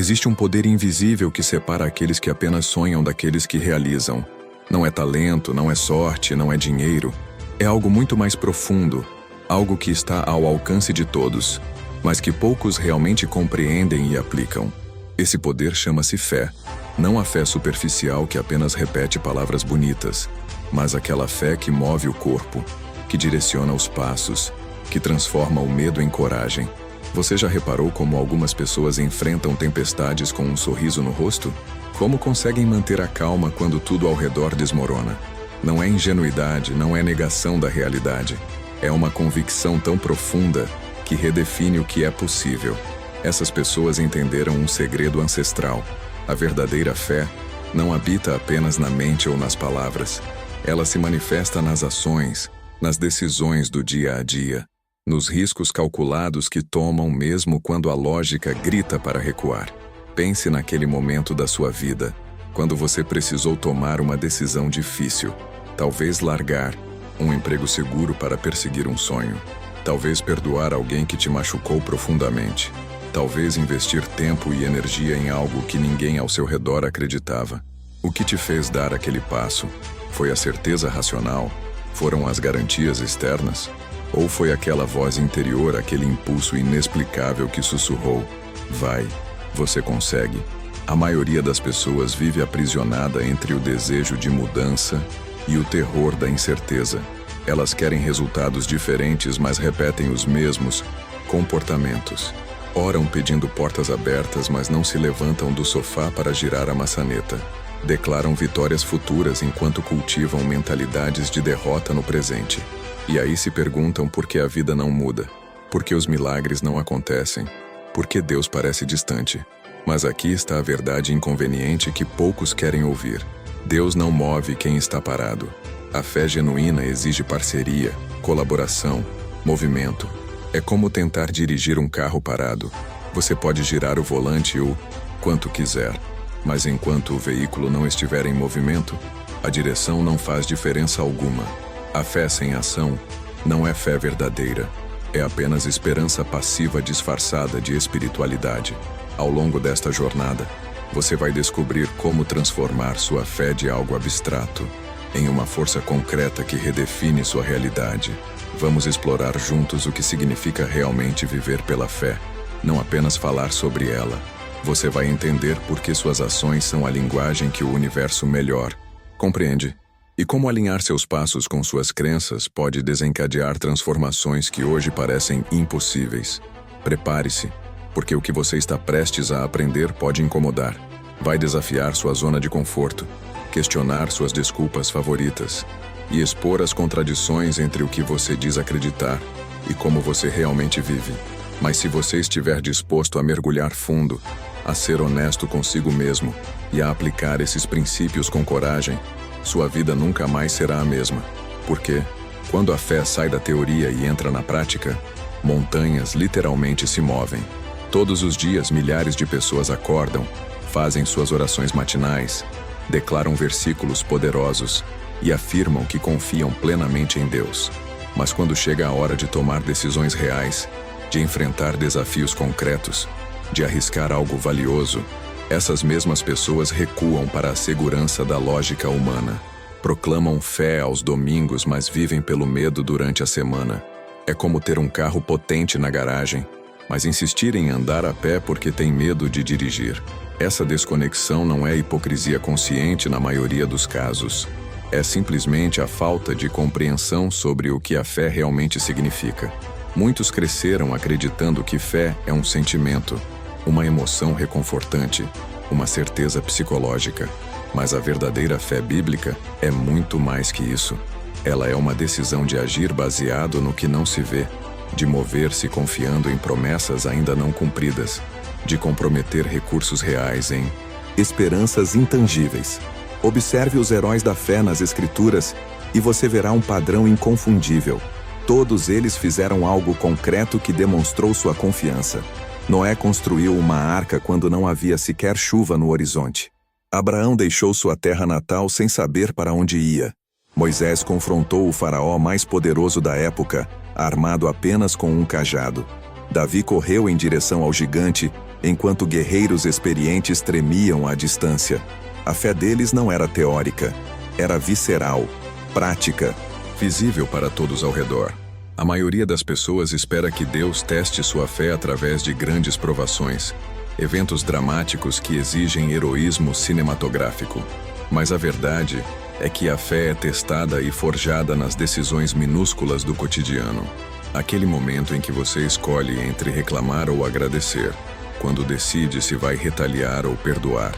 Existe um poder invisível que separa aqueles que apenas sonham daqueles que realizam. Não é talento, não é sorte, não é dinheiro. É algo muito mais profundo, algo que está ao alcance de todos, mas que poucos realmente compreendem e aplicam. Esse poder chama-se fé. Não a fé superficial que apenas repete palavras bonitas, mas aquela fé que move o corpo, que direciona os passos, que transforma o medo em coragem. Você já reparou como algumas pessoas enfrentam tempestades com um sorriso no rosto? Como conseguem manter a calma quando tudo ao redor desmorona? Não é ingenuidade, não é negação da realidade. É uma convicção tão profunda que redefine o que é possível. Essas pessoas entenderam um segredo ancestral. A verdadeira fé não habita apenas na mente ou nas palavras. Ela se manifesta nas ações, nas decisões do dia a dia, nos riscos calculados que tomam mesmo quando a lógica grita para recuar. Pense naquele momento da sua vida, quando você precisou tomar uma decisão difícil. Talvez largar um emprego seguro para perseguir um sonho. Talvez perdoar alguém que te machucou profundamente. Talvez investir tempo e energia em algo que ninguém ao seu redor acreditava. O que te fez dar aquele passo? Foi a certeza racional? Foram as garantias externas? Ou foi aquela voz interior, aquele impulso inexplicável que sussurrou: vai, você consegue. A maioria das pessoas vive aprisionada entre o desejo de mudança e o terror da incerteza. Elas querem resultados diferentes, mas repetem os mesmos comportamentos. Oram pedindo portas abertas, mas não se levantam do sofá para girar a maçaneta. Declaram vitórias futuras enquanto cultivam mentalidades de derrota no presente. E aí se perguntam por que a vida não muda, por que os milagres não acontecem, por que Deus parece distante. Mas aqui está a verdade inconveniente que poucos querem ouvir. Deus não move quem está parado. A fé genuína exige parceria, colaboração, movimento. É como tentar dirigir um carro parado. Você pode girar o volante o quanto quiser, mas enquanto o veículo não estiver em movimento, a direção não faz diferença alguma. A fé sem ação não é fé verdadeira. É apenas esperança passiva disfarçada de espiritualidade. Ao longo desta jornada, você vai descobrir como transformar sua fé de algo abstrato em uma força concreta que redefine sua realidade. Vamos explorar juntos o que significa realmente viver pela fé, não apenas falar sobre ela. Você vai entender por que suas ações são a linguagem que o universo melhor compreende. E como alinhar seus passos com suas crenças pode desencadear transformações que hoje parecem impossíveis. Prepare-se, porque o que você está prestes a aprender pode incomodar. Vai desafiar sua zona de conforto, questionar suas desculpas favoritas e expor as contradições entre o que você diz acreditar e como você realmente vive. Mas se você estiver disposto a mergulhar fundo, a ser honesto consigo mesmo e a aplicar esses princípios com coragem, sua vida nunca mais será a mesma. Porque, quando a fé sai da teoria e entra na prática, montanhas literalmente se movem. Todos os dias, milhares de pessoas acordam, fazem suas orações matinais, declaram versículos poderosos e afirmam que confiam plenamente em Deus. Mas quando chega a hora de tomar decisões reais, de enfrentar desafios concretos, de arriscar algo valioso, essas mesmas pessoas recuam para a segurança da lógica humana. Proclamam fé aos domingos, mas vivem pelo medo durante a semana. É como ter um carro potente na garagem, mas insistir em andar a pé porque tem medo de dirigir. Essa desconexão não é hipocrisia consciente na maioria dos casos. É simplesmente a falta de compreensão sobre o que a fé realmente significa. Muitos cresceram acreditando que fé é um sentimento, uma emoção reconfortante, uma certeza psicológica. Mas a verdadeira fé bíblica é muito mais que isso. Ela é uma decisão de agir baseado no que não se vê, de mover-se confiando em promessas ainda não cumpridas, de comprometer recursos reais em esperanças intangíveis. Observe os heróis da fé nas Escrituras e você verá um padrão inconfundível. Todos eles fizeram algo concreto que demonstrou sua confiança. Noé construiu uma arca quando não havia sequer chuva no horizonte. Abraão deixou sua terra natal sem saber para onde ia. Moisés confrontou o faraó mais poderoso da época, armado apenas com um cajado. Davi correu em direção ao gigante, enquanto guerreiros experientes tremiam à distância. A fé deles não era teórica, era visceral, prática, visível para todos ao redor. A maioria das pessoas espera que Deus teste sua fé através de grandes provações, eventos dramáticos que exigem heroísmo cinematográfico. Mas a verdade é que a fé é testada e forjada nas decisões minúsculas do cotidiano. Aquele momento em que você escolhe entre reclamar ou agradecer, quando decide se vai retaliar ou perdoar,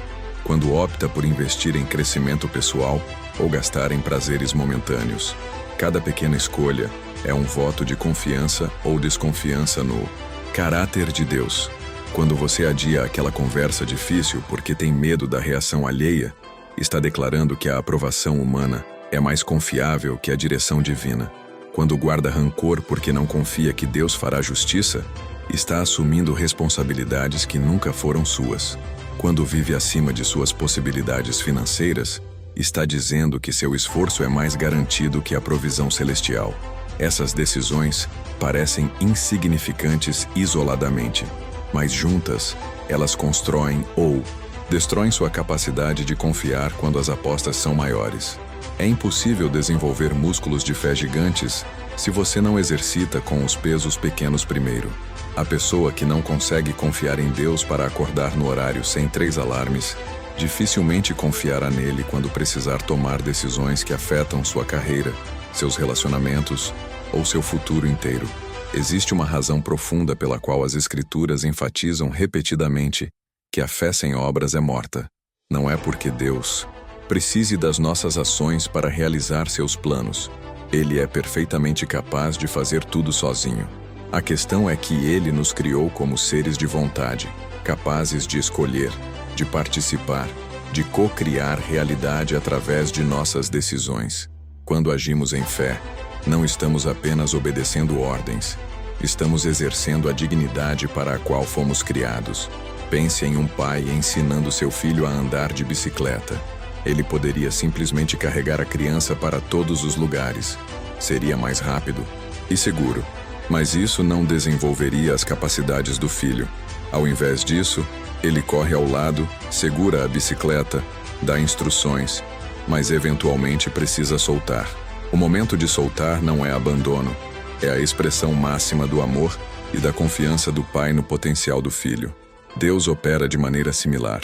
quando opta por investir em crescimento pessoal ou gastar em prazeres momentâneos. Cada pequena escolha é um voto de confiança ou desconfiança no caráter de Deus. Quando você adia aquela conversa difícil porque tem medo da reação alheia, está declarando que a aprovação humana é mais confiável que a direção divina. Quando guarda rancor porque não confia que Deus fará justiça, está assumindo responsabilidades que nunca foram suas. Quando vive acima de suas possibilidades financeiras, está dizendo que seu esforço é mais garantido que a provisão celestial. Essas decisões parecem insignificantes isoladamente, mas juntas, elas constroem ou destroem sua capacidade de confiar quando as apostas são maiores. É impossível desenvolver músculos de fé gigantes se você não exercita com os pesos pequenos primeiro. A pessoa que não consegue confiar em Deus para acordar no horário sem 3 alarmes, dificilmente confiará nele quando precisar tomar decisões que afetam sua carreira, seus relacionamentos ou seu futuro inteiro. Existe uma razão profunda pela qual as Escrituras enfatizam repetidamente que a fé sem obras é morta. Não é porque Deus precise das nossas ações para realizar seus planos. Ele é perfeitamente capaz de fazer tudo sozinho. A questão é que Ele nos criou como seres de vontade, capazes de escolher, de participar, de co-criar realidade através de nossas decisões. Quando agimos em fé, não estamos apenas obedecendo ordens, estamos exercendo a dignidade para a qual fomos criados. Pense em um pai ensinando seu filho a andar de bicicleta. Ele poderia simplesmente carregar a criança para todos os lugares. Seria mais rápido e seguro, mas isso não desenvolveria as capacidades do filho. Ao invés disso, ele corre ao lado, segura a bicicleta, dá instruções, mas eventualmente precisa soltar. O momento de soltar não é abandono, é a expressão máxima do amor e da confiança do pai no potencial do filho. Deus opera de maneira similar.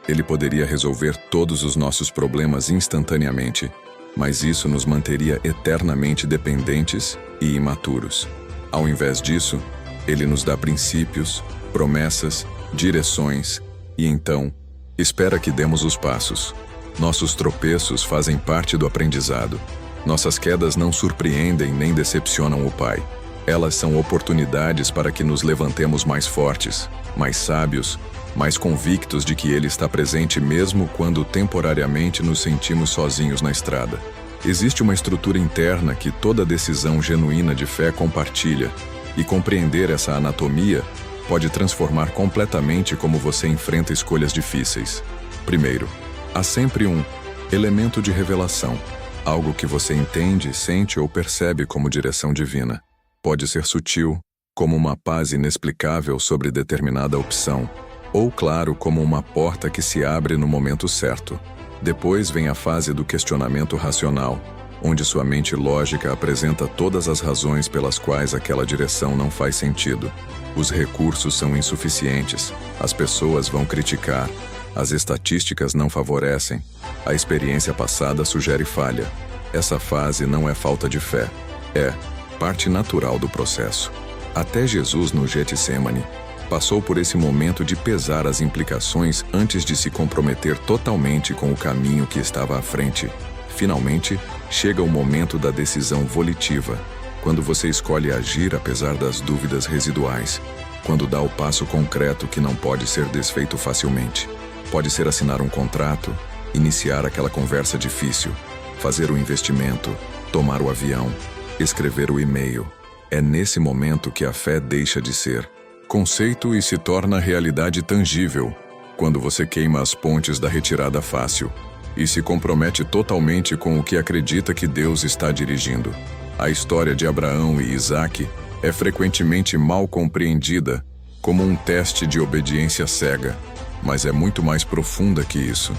Ele poderia resolver todos os nossos problemas instantaneamente, mas isso nos manteria eternamente dependentes e imaturos. Ao invés disso, Ele nos dá princípios, promessas, direções e então, espera que demos os passos. Nossos tropeços fazem parte do aprendizado. Nossas quedas não surpreendem nem decepcionam o Pai. Elas são oportunidades para que nos levantemos mais fortes, mais sábios, mais convictos de que Ele está presente mesmo quando temporariamente nos sentimos sozinhos na estrada. Existe uma estrutura interna que toda decisão genuína de fé compartilha, e compreender essa anatomia pode transformar completamente como você enfrenta escolhas difíceis. Primeiro, há sempre um elemento de revelação, algo que você entende, sente ou percebe como direção divina. Pode ser sutil, como uma paz inexplicável sobre determinada opção, ou claro como uma porta que se abre no momento certo. Depois vem a fase do questionamento racional, onde sua mente lógica apresenta todas as razões pelas quais aquela direção não faz sentido. Os recursos são insuficientes, as pessoas vão criticar, as estatísticas não favorecem, a experiência passada sugere falha. Essa fase não é falta de fé, é parte natural do processo. Até Jesus no Getsemane passou por esse momento de pesar as implicações antes de se comprometer totalmente com o caminho que estava à frente. Finalmente, chega o momento da decisão volitiva, quando você escolhe agir apesar das dúvidas residuais, quando dá o passo concreto que não pode ser desfeito facilmente. Pode ser assinar um contrato, iniciar aquela conversa difícil, fazer o investimento, tomar o avião, escrever o e-mail. É nesse momento que a fé deixa de ser conceito e se torna realidade tangível, quando você queima as pontes da retirada fácil e se compromete totalmente com o que acredita que Deus está dirigindo. A história de Abraão e Isaque é frequentemente mal compreendida como um teste de obediência cega, mas é muito mais profunda que isso.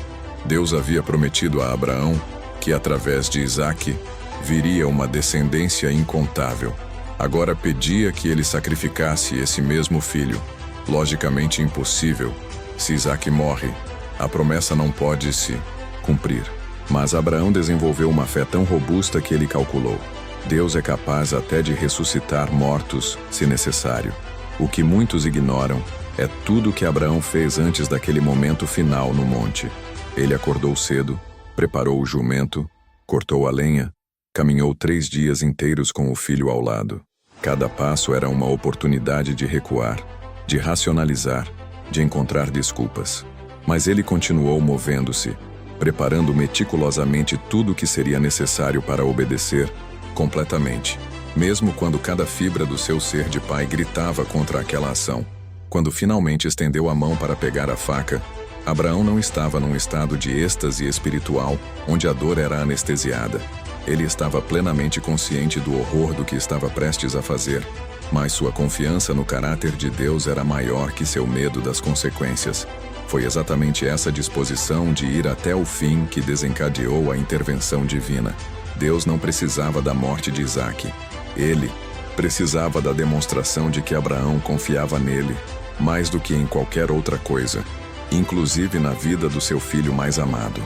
Deus havia prometido a Abraão que através de Isaque viria uma descendência incontável. Agora pedia que ele sacrificasse esse mesmo filho. Logicamente impossível. Se Isaque morre, a promessa não pode se cumprir. Mas Abraão desenvolveu uma fé tão robusta que ele calculou: Deus é capaz até de ressuscitar mortos, se necessário. O que muitos ignoram é tudo o que Abraão fez antes daquele momento final no monte. Ele acordou cedo, preparou o jumento, cortou a lenha, caminhou 3 dias inteiros com o filho ao lado. Cada passo era uma oportunidade de recuar, de racionalizar, de encontrar desculpas. Mas ele continuou movendo-se, preparando meticulosamente tudo o que seria necessário para obedecer completamente, mesmo quando cada fibra do seu ser de pai gritava contra aquela ação. Quando finalmente estendeu a mão para pegar a faca, Abraão não estava num estado de êxtase espiritual, onde a dor era anestesiada. Ele estava plenamente consciente do horror do que estava prestes a fazer, mas sua confiança no caráter de Deus era maior que seu medo das consequências. Foi exatamente essa disposição de ir até o fim que desencadeou a intervenção divina. Deus não precisava da morte de Isaque. Ele precisava da demonstração de que Abraão confiava nele, mais do que em qualquer outra coisa, inclusive na vida do seu filho mais amado.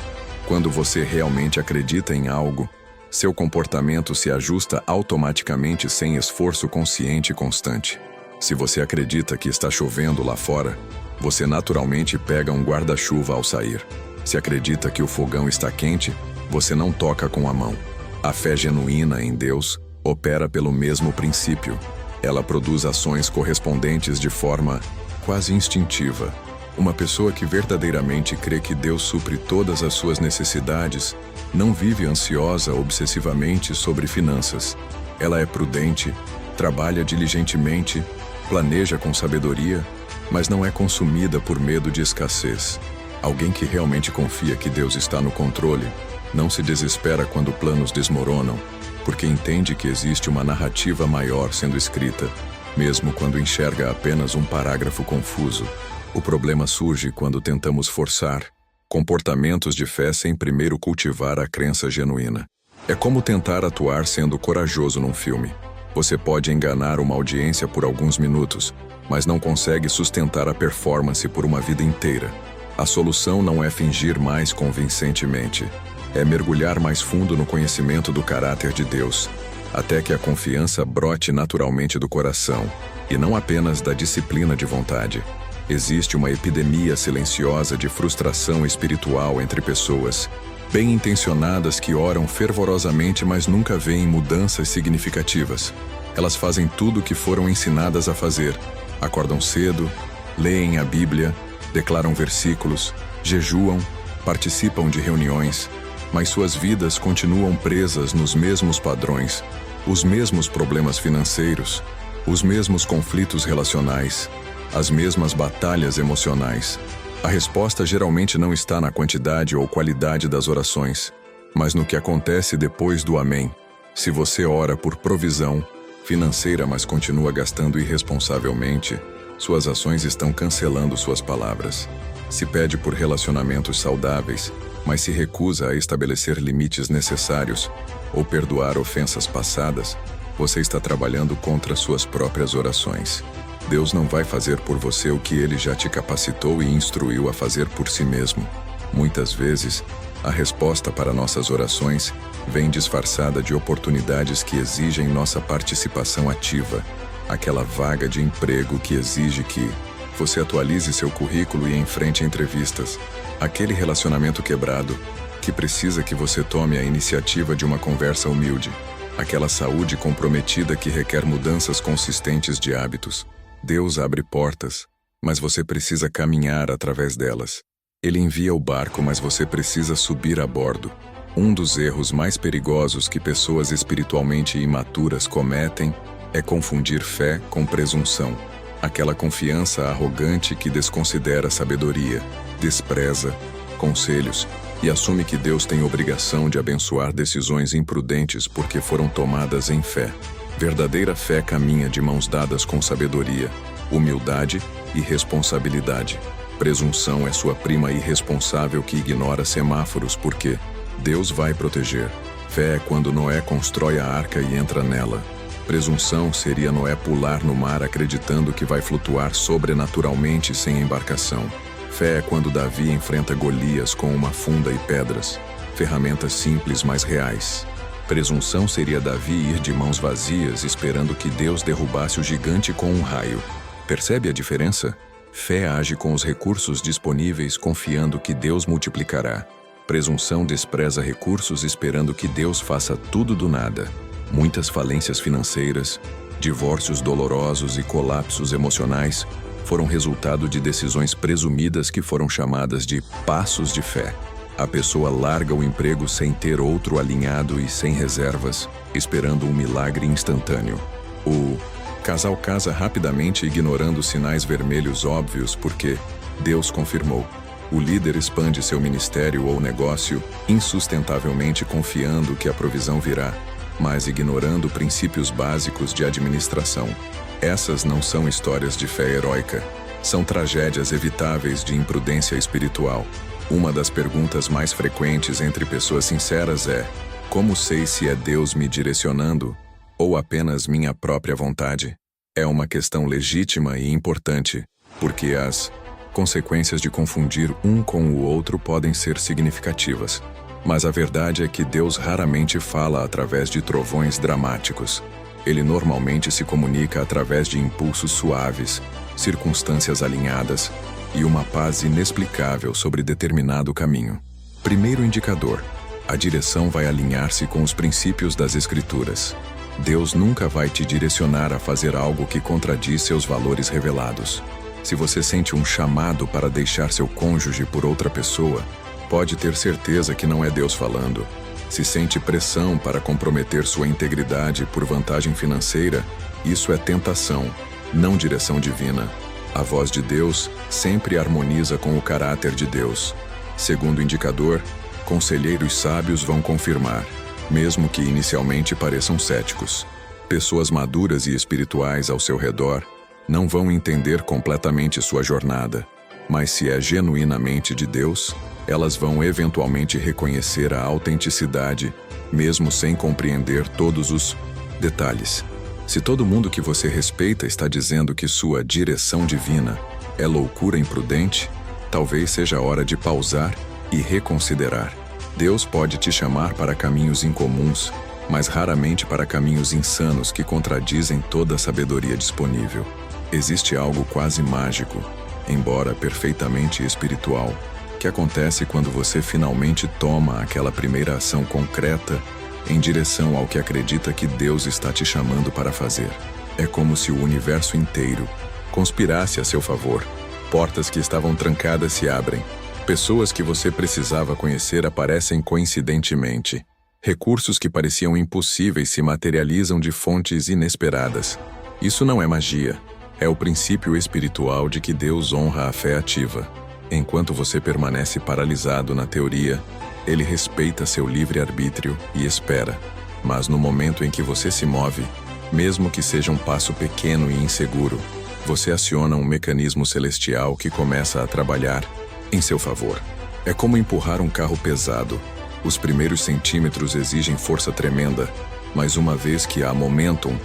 Quando você realmente acredita em algo, seu comportamento se ajusta automaticamente sem esforço consciente e constante. Se você acredita que está chovendo lá fora, você naturalmente pega um guarda-chuva ao sair. Se acredita que o fogão está quente, você não toca com a mão. A fé genuína em Deus opera pelo mesmo princípio. Ela produz ações correspondentes de forma quase instintiva. Uma pessoa que verdadeiramente crê que Deus supre todas as suas necessidades não vive ansiosa obsessivamente sobre finanças. Ela é prudente, trabalha diligentemente, planeja com sabedoria, mas não é consumida por medo de escassez. Alguém que realmente confia que Deus está no controle não se desespera quando planos desmoronam, porque entende que existe uma narrativa maior sendo escrita, mesmo quando enxerga apenas um parágrafo confuso. O problema surge quando tentamos forçar comportamentos de fé sem primeiro cultivar a crença genuína. É como tentar atuar sendo corajoso num filme. Você pode enganar uma audiência por alguns minutos, mas não consegue sustentar a performance por uma vida inteira. A solução não é fingir mais convincentemente, é mergulhar mais fundo no conhecimento do caráter de Deus, até que a confiança brote naturalmente do coração, e não apenas da disciplina de vontade. Existe uma epidemia silenciosa de frustração espiritual entre pessoas, bem intencionadas que oram fervorosamente, mas nunca veem mudanças significativas. Elas fazem tudo o que foram ensinadas a fazer. Acordam cedo, leem a Bíblia, declaram versículos, jejuam, participam de reuniões, mas suas vidas continuam presas nos mesmos padrões, os mesmos problemas financeiros, os mesmos conflitos relacionais, as mesmas batalhas emocionais. A resposta geralmente não está na quantidade ou qualidade das orações, mas no que acontece depois do amém. Se você ora por provisão financeira, mas continua gastando irresponsavelmente, suas ações estão cancelando suas palavras. Se pede por relacionamentos saudáveis, mas se recusa a estabelecer limites necessários ou perdoar ofensas passadas, você está trabalhando contra suas próprias orações. Deus não vai fazer por você o que Ele já te capacitou e instruiu a fazer por si mesmo. Muitas vezes, a resposta para nossas orações vem disfarçada de oportunidades que exigem nossa participação ativa. Aquela vaga de emprego que exige que você atualize seu currículo e enfrente entrevistas. Aquele relacionamento quebrado que precisa que você tome a iniciativa de uma conversa humilde. Aquela saúde comprometida que requer mudanças consistentes de hábitos. Deus abre portas, mas você precisa caminhar através delas. Ele envia o barco, mas você precisa subir a bordo. Um dos erros mais perigosos que pessoas espiritualmente imaturas cometem é confundir fé com presunção. Aquela confiança arrogante que desconsidera sabedoria, despreza conselhos e assume que Deus tem obrigação de abençoar decisões imprudentes porque foram tomadas em fé. Verdadeira fé caminha de mãos dadas com sabedoria. humildade e responsabilidade. Presunção é sua prima irresponsável que ignora semáforos porque Deus vai proteger. Fé é quando Noé constrói a arca e entra nela. Presunção seria Noé pular no mar acreditando que vai flutuar sobrenaturalmente sem embarcação. Fé é quando Davi enfrenta Golias com uma funda e pedras, ferramentas simples mas reais. Presunção seria Davi ir de mãos vazias esperando que Deus derrubasse o gigante com um raio. Percebe a diferença? Fé age com os recursos disponíveis confiando que Deus multiplicará. Presunção despreza recursos esperando que Deus faça tudo do nada. Muitas falências financeiras, divórcios dolorosos e colapsos emocionais foram resultado de decisões presumidas que foram chamadas de passos de fé. A pessoa larga o emprego sem ter outro alinhado e sem reservas, esperando um milagre instantâneo. O casal casa rapidamente ignorando sinais vermelhos óbvios porque Deus confirmou. O líder expande seu ministério ou negócio insustentavelmente confiando que a provisão virá, mas ignorando princípios básicos de administração. Essas não são histórias de fé heróica, são tragédias evitáveis de imprudência espiritual. Uma das perguntas mais frequentes entre pessoas sinceras é: como sei se é Deus me direcionando ou apenas minha própria vontade? É uma questão legítima e importante, porque as consequências de confundir um com o outro podem ser significativas. Mas a verdade é que Deus raramente fala através de trovões dramáticos. Ele normalmente se comunica através de impulsos suaves, circunstâncias alinhadas e uma paz inexplicável sobre determinado caminho. Primeiro indicador: a direção vai alinhar-se com os princípios das Escrituras. Deus nunca vai te direcionar a fazer algo que contradiz seus valores revelados. Se você sente um chamado para deixar seu cônjuge por outra pessoa, pode ter certeza que não é Deus falando. Se sente pressão para comprometer sua integridade por vantagem financeira, isso é tentação, não direção divina. A voz de Deus sempre harmoniza com o caráter de Deus. Segundo indicador, conselheiros sábios vão confirmar, mesmo que inicialmente pareçam céticos. Pessoas maduras e espirituais ao seu redor não vão entender completamente sua jornada, mas se é genuinamente de Deus, elas vão eventualmente reconhecer a autenticidade, mesmo sem compreender todos os detalhes. Se todo mundo que você respeita está dizendo que sua direção divina é loucura imprudente, talvez seja a hora de pausar e reconsiderar. Deus pode te chamar para caminhos incomuns, mas raramente para caminhos insanos que contradizem toda a sabedoria disponível. Existe algo quase mágico, embora perfeitamente espiritual, que acontece quando você finalmente toma aquela primeira ação concreta em direção ao que acredita que Deus está te chamando para fazer. É como se o universo inteiro conspirasse a seu favor. Portas que estavam trancadas se abrem. Pessoas que você precisava conhecer aparecem coincidentemente. Recursos que pareciam impossíveis se materializam de fontes inesperadas. Isso não é magia. É o princípio espiritual de que Deus honra a fé ativa. Enquanto você permanece paralisado na teoria, Ele respeita seu livre-arbítrio e espera. Mas no momento em que você se move, mesmo que seja um passo pequeno e inseguro, você aciona um mecanismo celestial que começa a trabalhar em seu favor. É como empurrar um carro pesado. Os primeiros centímetros exigem força tremenda, mas uma vez que há momentum,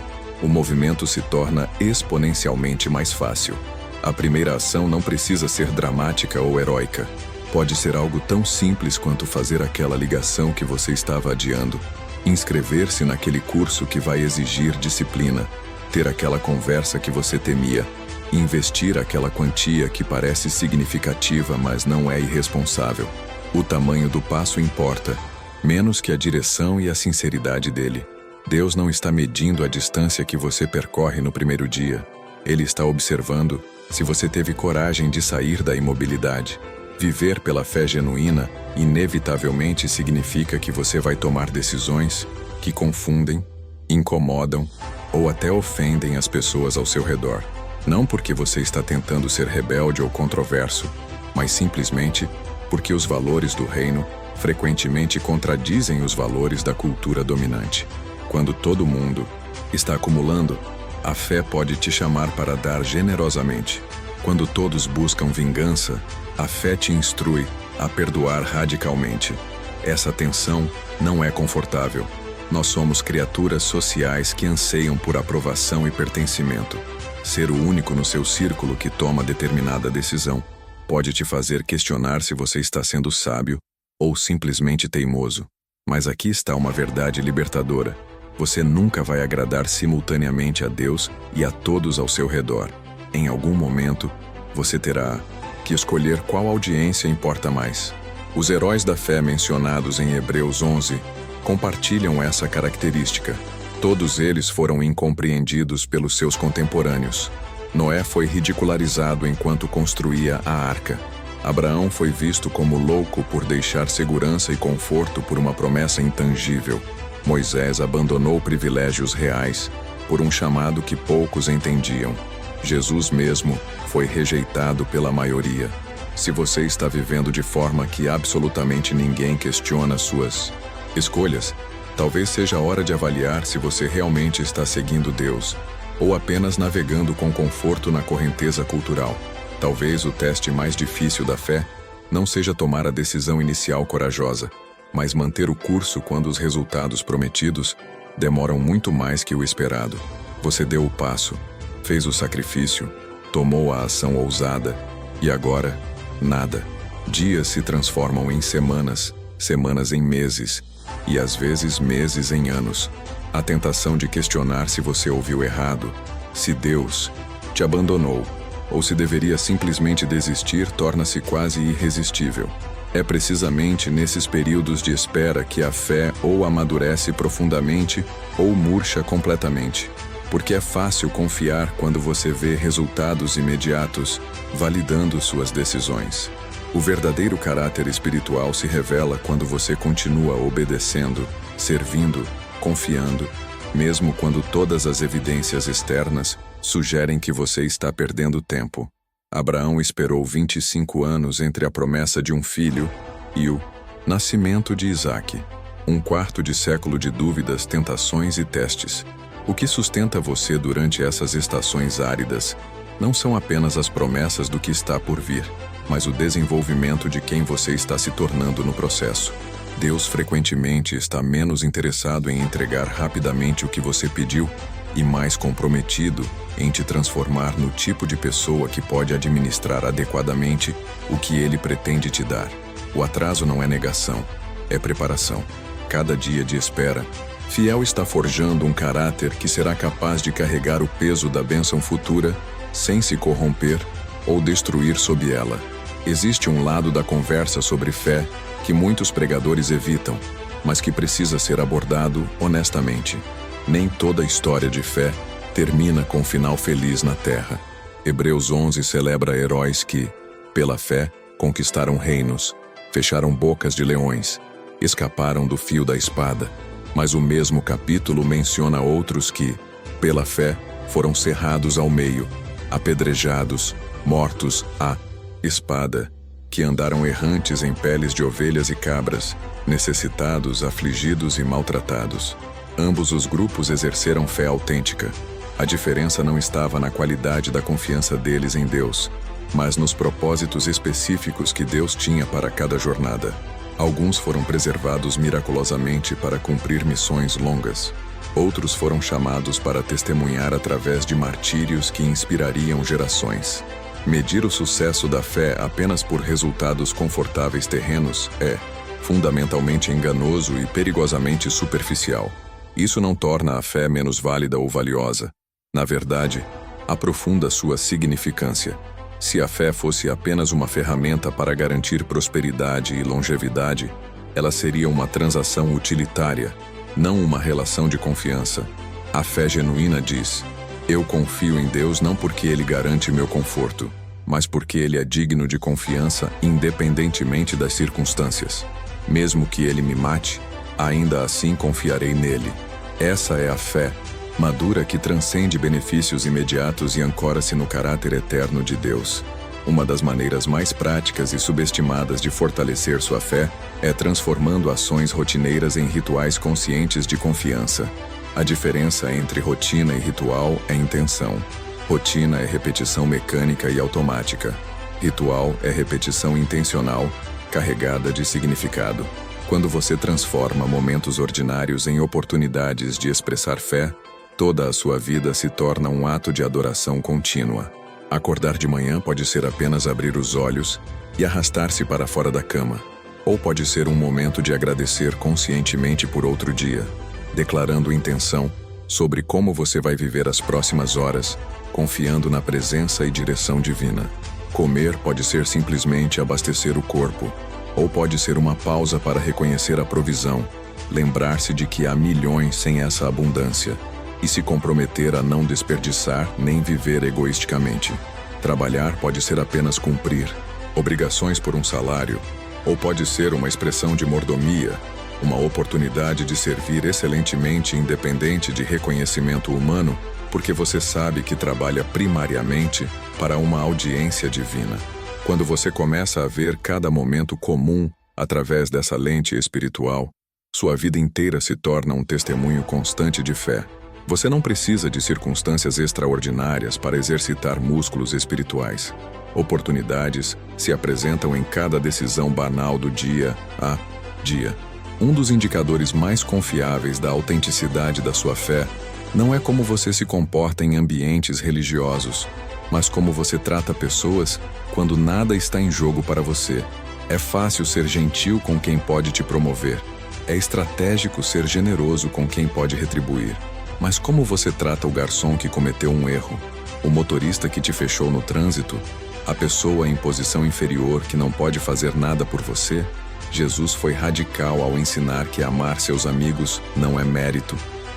o movimento se torna exponencialmente mais fácil. A primeira ação não precisa ser dramática ou heróica. Pode ser algo tão simples quanto fazer aquela ligação que você estava adiando, inscrever-se naquele curso que vai exigir disciplina, ter aquela conversa que você temia, investir aquela quantia que parece significativa, mas não é irresponsável. O tamanho do passo importa, menos que a direção e a sinceridade dele. Deus não está medindo a distância que você percorre no primeiro dia. Ele está observando se você teve coragem de sair da imobilidade. Viver pela fé genuína inevitavelmente significa que você vai tomar decisões que confundem, incomodam ou até ofendem as pessoas ao seu redor. Não porque você está tentando ser rebelde ou controverso, mas simplesmente porque os valores do reino frequentemente contradizem os valores da cultura dominante. Quando todo mundo está acumulando, A fé pode te chamar para dar generosamente. Quando todos buscam vingança, a fé te instrui a perdoar radicalmente. Essa tensão não é confortável. Nós somos criaturas sociais que anseiam por aprovação e pertencimento. Ser o único no seu círculo que toma determinada decisão pode te fazer questionar se você está sendo sábio ou simplesmente teimoso. Mas aqui está uma verdade libertadora. Você nunca vai agradar simultaneamente a Deus e a todos ao seu redor. Em algum momento, você terá que escolher qual audiência importa mais. Os heróis da fé mencionados em Hebreus 11 compartilham essa característica. Todos eles foram incompreendidos pelos seus contemporâneos. Noé foi ridicularizado enquanto construía a arca. Abraão foi visto como louco por deixar segurança e conforto por uma promessa intangível. Moisés abandonou privilégios reais por um chamado que poucos entendiam. Jesus mesmo foi rejeitado pela maioria. Se você está vivendo de forma que absolutamente ninguém questiona suas escolhas, talvez seja a hora de avaliar se você realmente está seguindo Deus ou apenas navegando com conforto na correnteza cultural. Talvez o teste mais difícil da fé não seja tomar a decisão inicial corajosa, mas manter o curso quando os resultados prometidos demoram muito mais que o esperado. Você deu o passo, fez o sacrifício, tomou a ação ousada, e agora, nada. Dias se transformam em semanas, semanas em meses, e às vezes meses em anos. A tentação de questionar se você ouviu errado, se Deus te abandonou, ou se deveria simplesmente desistir torna-se quase irresistível. É precisamente nesses períodos de espera que a fé ou amadurece profundamente ou murcha completamente. Porque é fácil confiar quando você vê resultados imediatos, validando suas decisões. O verdadeiro caráter espiritual se revela quando você continua obedecendo, servindo, confiando, mesmo quando todas as evidências externas sugerem que você está perdendo tempo. Abraão esperou 25 anos entre a promessa de um filho e o nascimento de Isaque. Um quarto de século de dúvidas, tentações e testes. O que sustenta você durante essas estações áridas não são apenas as promessas do que está por vir, mas o desenvolvimento de quem você está se tornando no processo. Deus frequentemente está menos interessado em entregar rapidamente o que você pediu e mais comprometido em te transformar no tipo de pessoa que pode administrar adequadamente o que Ele pretende te dar. O atraso não é negação, é preparação. Cada dia de espera, fiel está forjando um caráter que será capaz de carregar o peso da bênção futura sem se corromper ou destruir sob ela. Existe um lado da conversa sobre fé que muitos pregadores evitam, mas que precisa ser abordado honestamente. Nem toda história de fé termina com um final feliz na terra. Hebreus 11 celebra heróis que, pela fé, conquistaram reinos, fecharam bocas de leões, escaparam do fio da espada. Mas o mesmo capítulo menciona outros que, pela fé, foram cerrados ao meio, apedrejados, mortos à espada, que andaram errantes em peles de ovelhas e cabras, necessitados, afligidos e maltratados. Ambos os grupos exerceram fé autêntica. A diferença não estava na qualidade da confiança deles em Deus, mas nos propósitos específicos que Deus tinha para cada jornada. Alguns foram preservados miraculosamente para cumprir missões longas. Outros foram chamados para testemunhar através de martírios que inspirariam gerações. Medir o sucesso da fé apenas por resultados confortáveis terrenos é fundamentalmente enganoso e perigosamente superficial. Isso não torna a fé menos válida ou valiosa. Na verdade, aprofunda sua significância. Se a fé fosse apenas uma ferramenta para garantir prosperidade e longevidade, ela seria uma transação utilitária, não uma relação de confiança. A fé genuína diz: eu confio em Deus não porque Ele garante meu conforto, mas porque Ele é digno de confiança independentemente das circunstâncias. Mesmo que Ele me mate, ainda assim confiarei nele. Essa é a fé madura que transcende benefícios imediatos e ancora-se no caráter eterno de Deus. Uma das maneiras mais práticas e subestimadas de fortalecer sua fé é transformando ações rotineiras em rituais conscientes de confiança. A diferença entre rotina e ritual é intenção. Rotina é repetição mecânica e automática. Ritual é repetição intencional, carregada de significado. Quando você transforma momentos ordinários em oportunidades de expressar fé, toda a sua vida se torna um ato de adoração contínua. Acordar de manhã pode ser apenas abrir os olhos e arrastar-se para fora da cama, ou pode ser um momento de agradecer conscientemente por outro dia, declarando intenção sobre como você vai viver as próximas horas, confiando na presença e direção divina. Comer pode ser simplesmente abastecer o corpo, ou pode ser uma pausa para reconhecer a provisão, lembrar-se de que há milhões sem essa abundância, e se comprometer a não desperdiçar nem viver egoisticamente. Trabalhar pode ser apenas cumprir obrigações por um salário, ou pode ser uma expressão de mordomia, uma oportunidade de servir excelentemente independente de reconhecimento humano, porque você sabe que trabalha primariamente para uma audiência divina. Quando você começa a ver cada momento comum através dessa lente espiritual, sua vida inteira se torna um testemunho constante de fé. Você não precisa de circunstâncias extraordinárias para exercitar músculos espirituais. Oportunidades se apresentam em cada decisão banal do dia a dia. Um dos indicadores mais confiáveis da autenticidade da sua fé não é como você se comporta em ambientes religiosos, mas como você trata pessoas quando nada está em jogo para você. É fácil ser gentil com quem pode te promover. É estratégico ser generoso com quem pode retribuir. Mas como você trata o garçom que cometeu um erro? O motorista que te fechou no trânsito? A pessoa em posição inferior que não pode fazer nada por você? Jesus foi radical ao ensinar que amar seus amigos não é mérito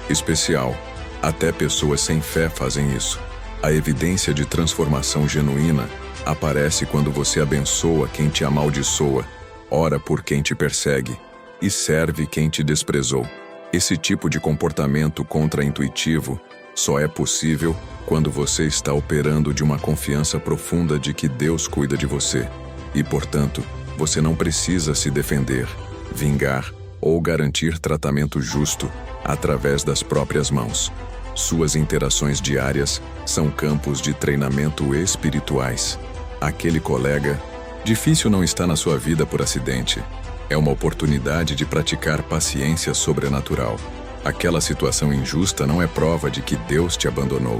especial. Até pessoas sem fé fazem isso. A evidência de transformação genuína aparece quando você abençoa quem te amaldiçoa, ora por quem te persegue e serve quem te desprezou. Esse tipo de comportamento contraintuitivo só é possível quando você está operando de uma confiança profunda de que Deus cuida de você e, portanto, você não precisa se defender, vingar ou garantir tratamento justo através das próprias mãos. Suas interações diárias são campos de treinamento espirituais. Aquele colega difícil não está na sua vida por acidente. É uma oportunidade de praticar paciência sobrenatural. Aquela situação injusta não é prova de que Deus te abandonou.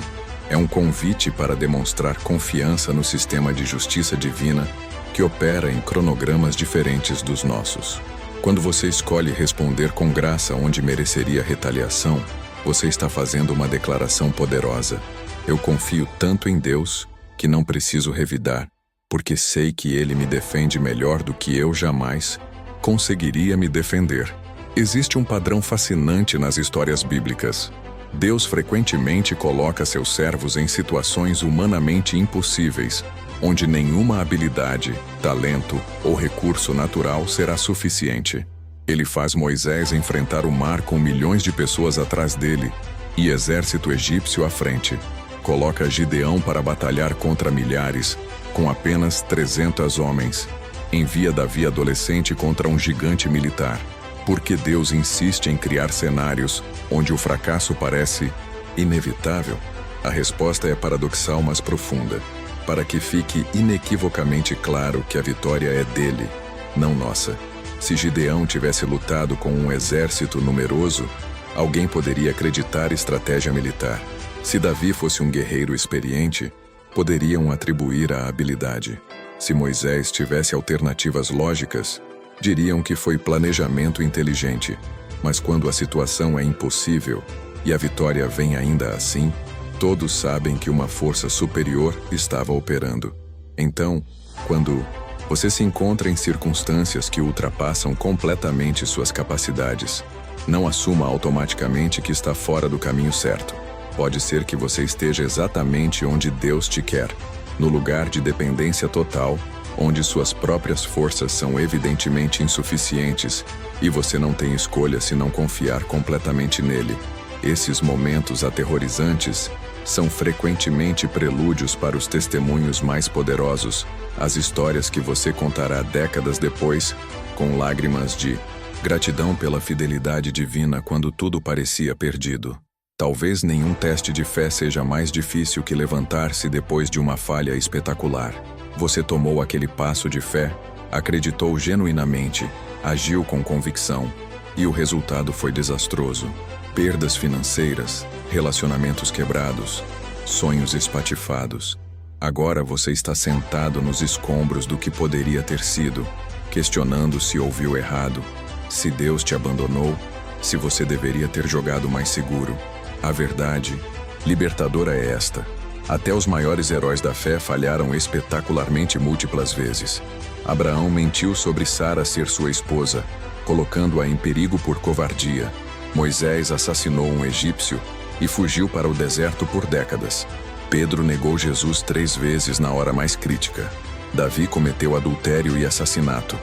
É um convite para demonstrar confiança no sistema de justiça divina que opera em cronogramas diferentes dos nossos. Quando você escolhe responder com graça onde mereceria retaliação, você está fazendo uma declaração poderosa. Eu confio tanto em Deus que não preciso revidar, porque sei que Ele me defende melhor do que eu jamais conseguiria me defender. Existe um padrão fascinante nas histórias bíblicas. Deus frequentemente coloca seus servos em situações humanamente impossíveis, onde nenhuma habilidade, talento ou recurso natural será suficiente. Ele faz Moisés enfrentar o mar com milhões de pessoas atrás dele e exército egípcio à frente. Coloca Gideão para batalhar contra milhares, com apenas 300 homens. Envia Davi adolescente contra um gigante militar. Porque Deus insiste em criar cenários onde o fracasso parece inevitável? A resposta é paradoxal, mas profunda. Para que fique inequivocamente claro que a vitória é dele, não nossa. Se Gideão tivesse lutado com um exército numeroso, alguém poderia acreditar estratégia militar. Se Davi fosse um guerreiro experiente, poderiam atribuir a habilidade. Se Moisés tivesse alternativas lógicas, diriam que foi planejamento inteligente. Mas quando a situação é impossível e a vitória vem ainda assim, todos sabem que uma força superior estava operando. Então, quando você se encontra em circunstâncias que ultrapassam completamente suas capacidades, não assuma automaticamente que está fora do caminho certo. Pode ser que você esteja exatamente onde Deus te quer, no lugar de dependência total, onde suas próprias forças são evidentemente insuficientes e você não tem escolha se não confiar completamente nele. Esses momentos aterrorizantes são frequentemente prelúdios para os testemunhos mais poderosos, as histórias que você contará décadas depois, com lágrimas de Gratidão pela fidelidade divina quando tudo parecia perdido. Talvez nenhum teste de fé seja mais difícil que levantar-se depois de uma falha espetacular. Você tomou aquele passo de fé, acreditou genuinamente, agiu com convicção, e o resultado foi desastroso. Perdas financeiras, relacionamentos quebrados, sonhos espatifados. Agora você está sentado nos escombros do que poderia ter sido, questionando se ouviu errado, se Deus te abandonou, se você deveria ter jogado mais seguro. A verdade libertadora é esta: até os maiores heróis da fé falharam espetacularmente múltiplas vezes. Abraão mentiu sobre Sara ser sua esposa, colocando-a em perigo por covardia. Moisés assassinou um egípcio e fugiu para o deserto por décadas. Pedro negou Jesus 3 vezes na hora mais crítica. Davi cometeu adultério e assassinato.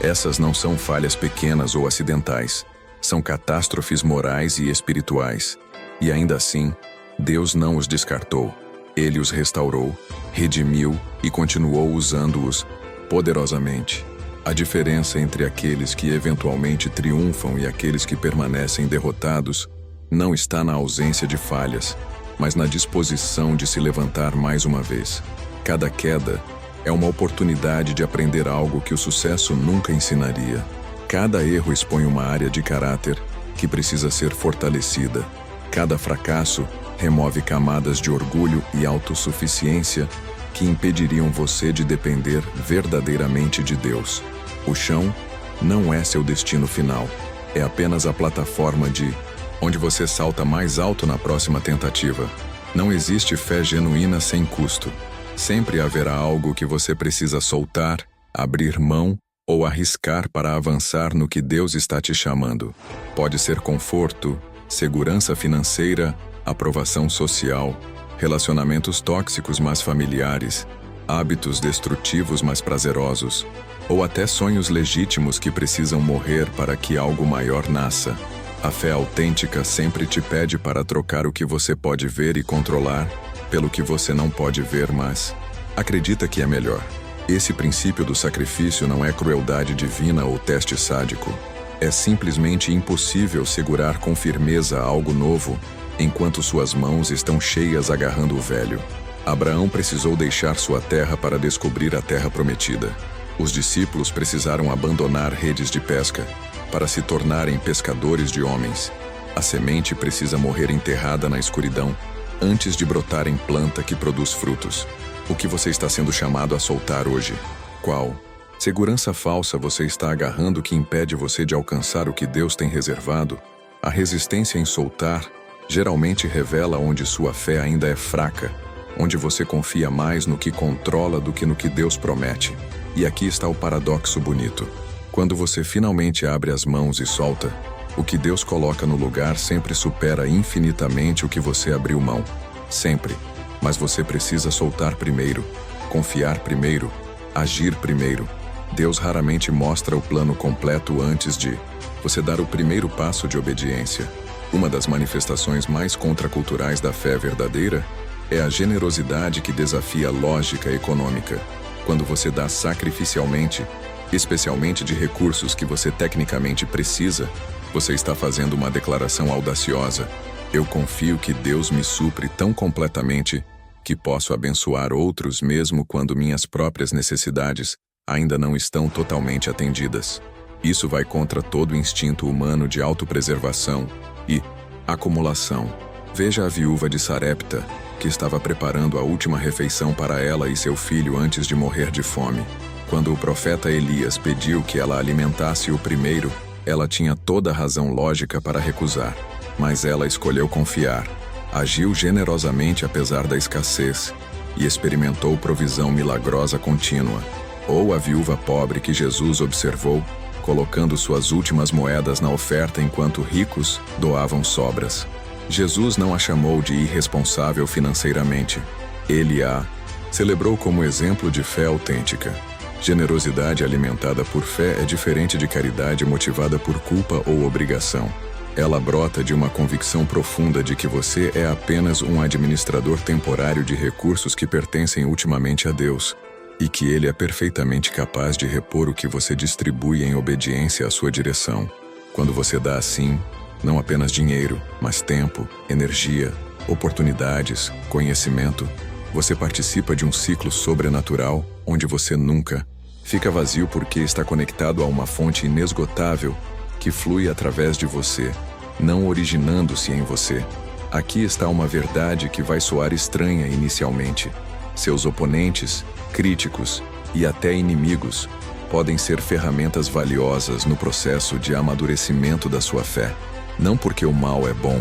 Essas não são falhas pequenas ou acidentais. São catástrofes morais e espirituais. E ainda assim, Deus não os descartou. Ele os restaurou, redimiu e continuou usando-os poderosamente. A diferença entre aqueles que eventualmente triunfam e aqueles que permanecem derrotados não está na ausência de falhas, mas na disposição de se levantar mais uma vez. Cada queda é uma oportunidade de aprender algo que o sucesso nunca ensinaria. Cada erro expõe uma área de caráter que precisa ser fortalecida. Cada fracasso remove camadas de orgulho e autossuficiência que impediriam você de depender verdadeiramente de Deus. O chão não é seu destino final, é apenas a plataforma de onde você salta mais alto na próxima tentativa. Não existe fé genuína sem custo. Sempre haverá algo que você precisa soltar, abrir mão ou arriscar para avançar no que Deus está te chamando. Pode ser conforto, segurança financeira, aprovação social, relacionamentos tóxicos mas familiares, hábitos destrutivos mas prazerosos, ou até sonhos legítimos que precisam morrer para que algo maior nasça. A fé autêntica sempre te pede para trocar o que você pode ver e controlar pelo que você não pode ver, mas acredita que é melhor. Esse princípio do sacrifício não é crueldade divina ou teste sádico. É simplesmente impossível segurar com firmeza algo novo enquanto suas mãos estão cheias agarrando o velho. Abraão precisou deixar sua terra para descobrir a terra prometida. Os discípulos precisaram abandonar redes de pesca para se tornarem pescadores de homens. A semente precisa morrer enterrada na escuridão antes de brotar em planta que produz frutos. O que você está sendo chamado a soltar hoje? Qual segurança falsa você está agarrando que impede você de alcançar o que Deus tem reservado? A resistência em soltar geralmente revela onde sua fé ainda é fraca, onde você confia mais no que controla do que no que Deus promete. E aqui está o paradoxo bonito. Quando você finalmente abre as mãos e solta, o que Deus coloca no lugar sempre supera infinitamente o que você abriu mão. Sempre. Mas você precisa soltar primeiro, confiar primeiro, agir primeiro. Deus raramente mostra o plano completo antes de você dar o primeiro passo de obediência. Uma das manifestações mais contraculturais da fé verdadeira é a generosidade que desafia a lógica econômica. Quando você dá sacrificialmente, especialmente de recursos que você tecnicamente precisa, você está fazendo uma declaração audaciosa. Eu confio que Deus me supre tão completamente que posso abençoar outros mesmo quando minhas próprias necessidades ainda não estão totalmente atendidas. Isso vai contra todo o instinto humano de autopreservação e acumulação. Veja a viúva de Sarepta, que estava preparando a última refeição para ela e seu filho antes de morrer de fome. Quando o profeta Elias pediu que ela alimentasse o primeiro, ela tinha toda a razão lógica para recusar. Mas ela escolheu confiar, agiu generosamente apesar da escassez e experimentou provisão milagrosa contínua. Ou a viúva pobre que Jesus observou, colocando suas últimas moedas na oferta enquanto ricos doavam sobras. Jesus não a chamou de irresponsável financeiramente. Ele a celebrou como exemplo de fé autêntica. Generosidade alimentada por fé é diferente de caridade motivada por culpa ou obrigação. Ela brota de uma convicção profunda de que você é apenas um administrador temporário de recursos que pertencem ultimamente a Deus, e que Ele é perfeitamente capaz de repor o que você distribui em obediência à sua direção. Quando você dá assim, não apenas dinheiro, mas tempo, energia, oportunidades, conhecimento, você participa de um ciclo sobrenatural onde você nunca fica vazio porque está conectado a uma fonte inesgotável que flui através de você, não originando-se em você. Aqui está uma verdade que vai soar estranha inicialmente. Seus oponentes, críticos e até inimigos podem ser ferramentas valiosas no processo de amadurecimento da sua fé. Não porque o mal é bom,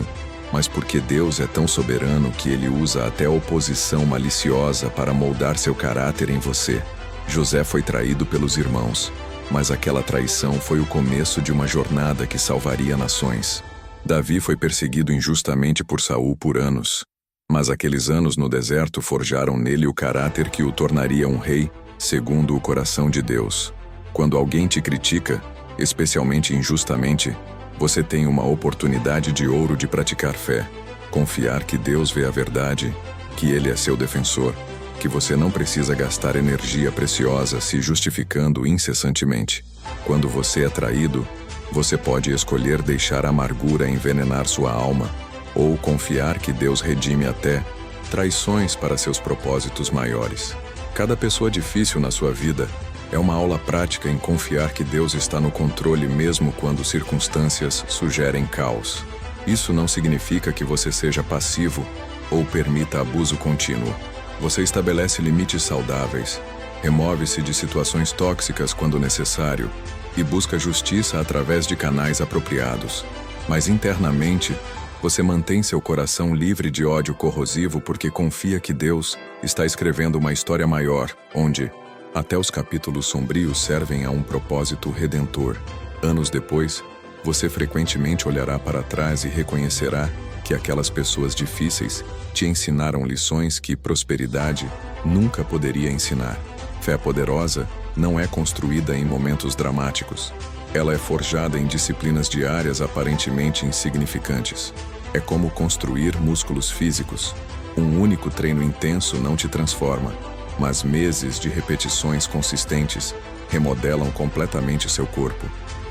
mas porque Deus é tão soberano que ele usa até a oposição maliciosa para moldar seu caráter em você. José foi traído pelos irmãos, mas aquela traição foi o começo de uma jornada que salvaria nações. Davi foi perseguido injustamente por Saul por anos, mas aqueles anos no deserto forjaram nele o caráter que o tornaria um rei, segundo o coração de Deus. Quando alguém te critica, especialmente injustamente, você tem uma oportunidade de ouro de praticar fé, confiar que Deus vê a verdade, que Ele é seu defensor, que você não precisa gastar energia preciosa se justificando incessantemente. Quando você é traído, você pode escolher deixar a amargura envenenar sua alma, ou confiar que Deus redime até traições para seus propósitos maiores. Cada pessoa difícil na sua vida é uma aula prática em confiar que Deus está no controle mesmo quando circunstâncias sugerem caos. Isso não significa que você seja passivo ou permita abuso contínuo. Você estabelece limites saudáveis, remove-se de situações tóxicas quando necessário e busca justiça através de canais apropriados. Mas internamente, você mantém seu coração livre de ódio corrosivo porque confia que Deus está escrevendo uma história maior, onde até os capítulos sombrios servem a um propósito redentor. Anos depois, você frequentemente olhará para trás e reconhecerá que aquelas pessoas difíceis te ensinaram lições que prosperidade nunca poderia ensinar. Fé poderosa não é construída em momentos dramáticos. Ela é forjada em disciplinas diárias aparentemente insignificantes. É como construir músculos físicos. Um único treino intenso não te transforma, mas meses de repetições consistentes remodelam completamente seu corpo.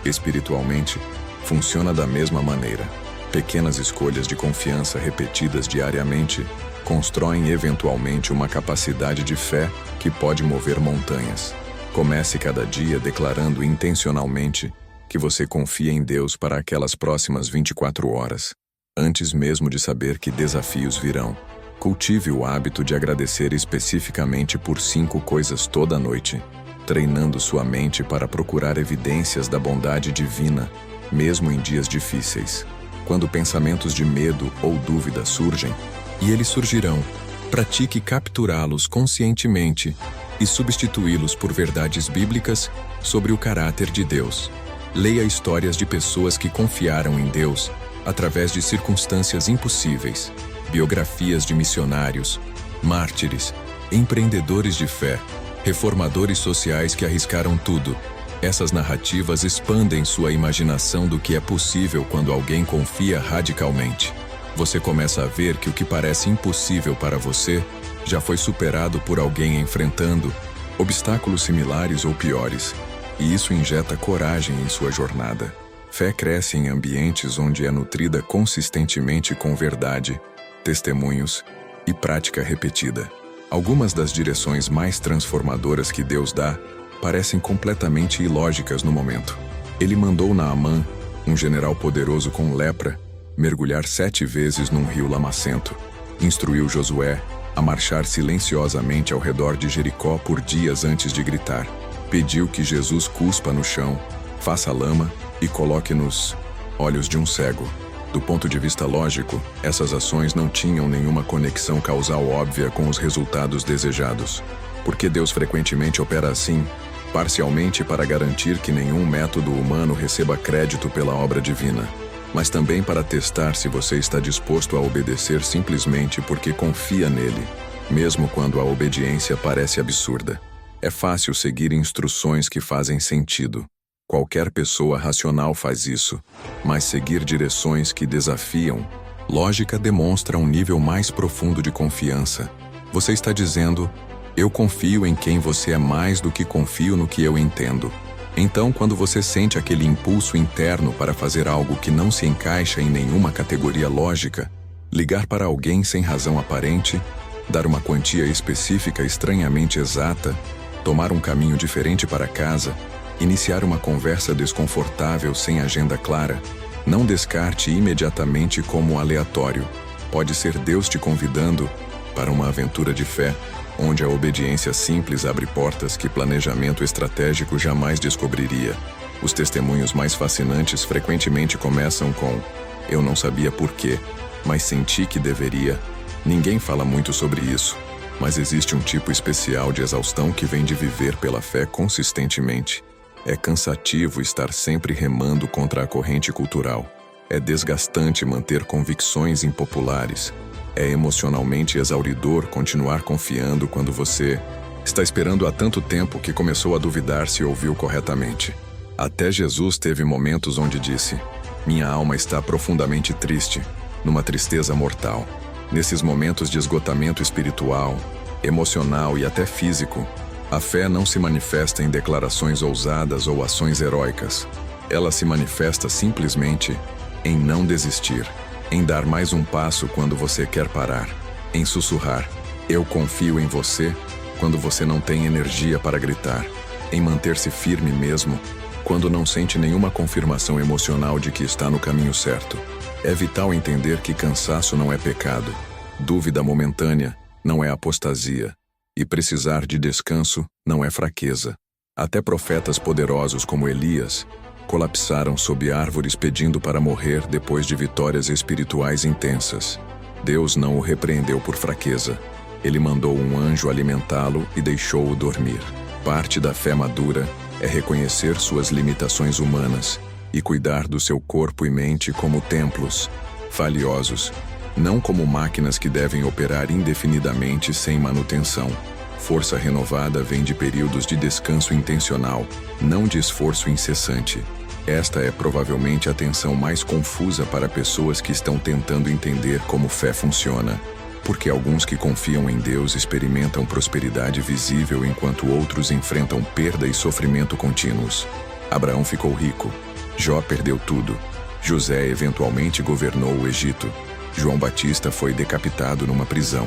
Espiritualmente, funciona da mesma maneira. Pequenas escolhas de confiança repetidas diariamente constroem eventualmente uma capacidade de fé que pode mover montanhas. Comece cada dia declarando intencionalmente que você confia em Deus para aquelas próximas 24 horas, antes mesmo de saber que desafios virão. Cultive o hábito de agradecer especificamente por 5 coisas toda noite, treinando sua mente para procurar evidências da bondade divina, mesmo em dias difíceis. Quando pensamentos de medo ou dúvida surgem, e eles surgirão, pratique capturá-los conscientemente e substituí-los por verdades bíblicas sobre o caráter de Deus. Leia histórias de pessoas que confiaram em Deus através de circunstâncias impossíveis, biografias de missionários, mártires, empreendedores de fé, reformadores sociais que arriscaram tudo. Essas narrativas expandem sua imaginação do que é possível quando alguém confia radicalmente. Você começa a ver que o que parece impossível para você já foi superado por alguém enfrentando obstáculos similares ou piores, e isso injeta coragem em sua jornada. Fé cresce em ambientes onde é nutrida consistentemente com verdade, testemunhos e prática repetida. Algumas das direções mais transformadoras que Deus dá parecem completamente ilógicas no momento. Ele mandou Naamã, um general poderoso com lepra, mergulhar 7 vezes num rio lamacento. Instruiu Josué a marchar silenciosamente ao redor de Jericó por dias antes de gritar. Pediu que Jesus cuspa no chão, faça lama e coloque nos olhos de um cego. Do ponto de vista lógico, essas ações não tinham nenhuma conexão causal óbvia com os resultados desejados. Porque Deus frequentemente opera assim, parcialmente para garantir que nenhum método humano receba crédito pela obra divina, mas também para testar se você está disposto a obedecer simplesmente porque confia nele, mesmo quando a obediência parece absurda. É fácil seguir instruções que fazem sentido. Qualquer pessoa racional faz isso, mas seguir direções que desafiam lógica demonstra um nível mais profundo de confiança. Você está dizendo: eu confio em quem você é mais do que confio no que eu entendo. Então, quando você sente aquele impulso interno para fazer algo que não se encaixa em nenhuma categoria lógica, ligar para alguém sem razão aparente, dar uma quantia específica estranhamente exata, tomar um caminho diferente para casa, iniciar uma conversa desconfortável sem agenda clara, não descarte imediatamente como aleatório. Pode ser Deus te convidando para uma aventura de fé, onde a obediência simples abre portas que planejamento estratégico jamais descobriria. Os testemunhos mais fascinantes frequentemente começam com "eu não sabia por quê, mas senti que deveria". Ninguém fala muito sobre isso, mas existe um tipo especial de exaustão que vem de viver pela fé consistentemente. É cansativo estar sempre remando contra a corrente cultural. É desgastante manter convicções impopulares. É emocionalmente exauridor continuar confiando quando você está esperando há tanto tempo que começou a duvidar se ouviu corretamente. Até Jesus teve momentos onde disse: "Minha alma está profundamente triste", numa tristeza mortal. Nesses momentos de esgotamento espiritual, emocional e até físico, a fé não se manifesta em declarações ousadas ou ações heróicas. Ela se manifesta simplesmente em não desistir, em dar mais um passo quando você quer parar, em sussurrar "eu confio em você" quando você não tem energia para gritar, em manter-se firme mesmo quando não sente nenhuma confirmação emocional de que está no caminho certo. É vital entender que cansaço não é pecado, dúvida momentânea não é apostasia, e precisar de descanso não é fraqueza. Até profetas poderosos como Elias colapsaram sob árvores pedindo para morrer depois de vitórias espirituais intensas. Deus não o repreendeu por fraqueza. Ele mandou um anjo alimentá-lo e deixou-o dormir. Parte da fé madura é reconhecer suas limitações humanas e cuidar do seu corpo e mente como templos valiosos, não como máquinas que devem operar indefinidamente sem manutenção. Força renovada vem de períodos de descanso intencional, não de esforço incessante. Esta é provavelmente a tensão mais confusa para pessoas que estão tentando entender como fé funciona, porque alguns que confiam em Deus experimentam prosperidade visível enquanto outros enfrentam perda e sofrimento contínuos. Abraão ficou rico, Jó perdeu tudo, José eventualmente governou o Egito, João Batista foi decapitado numa prisão,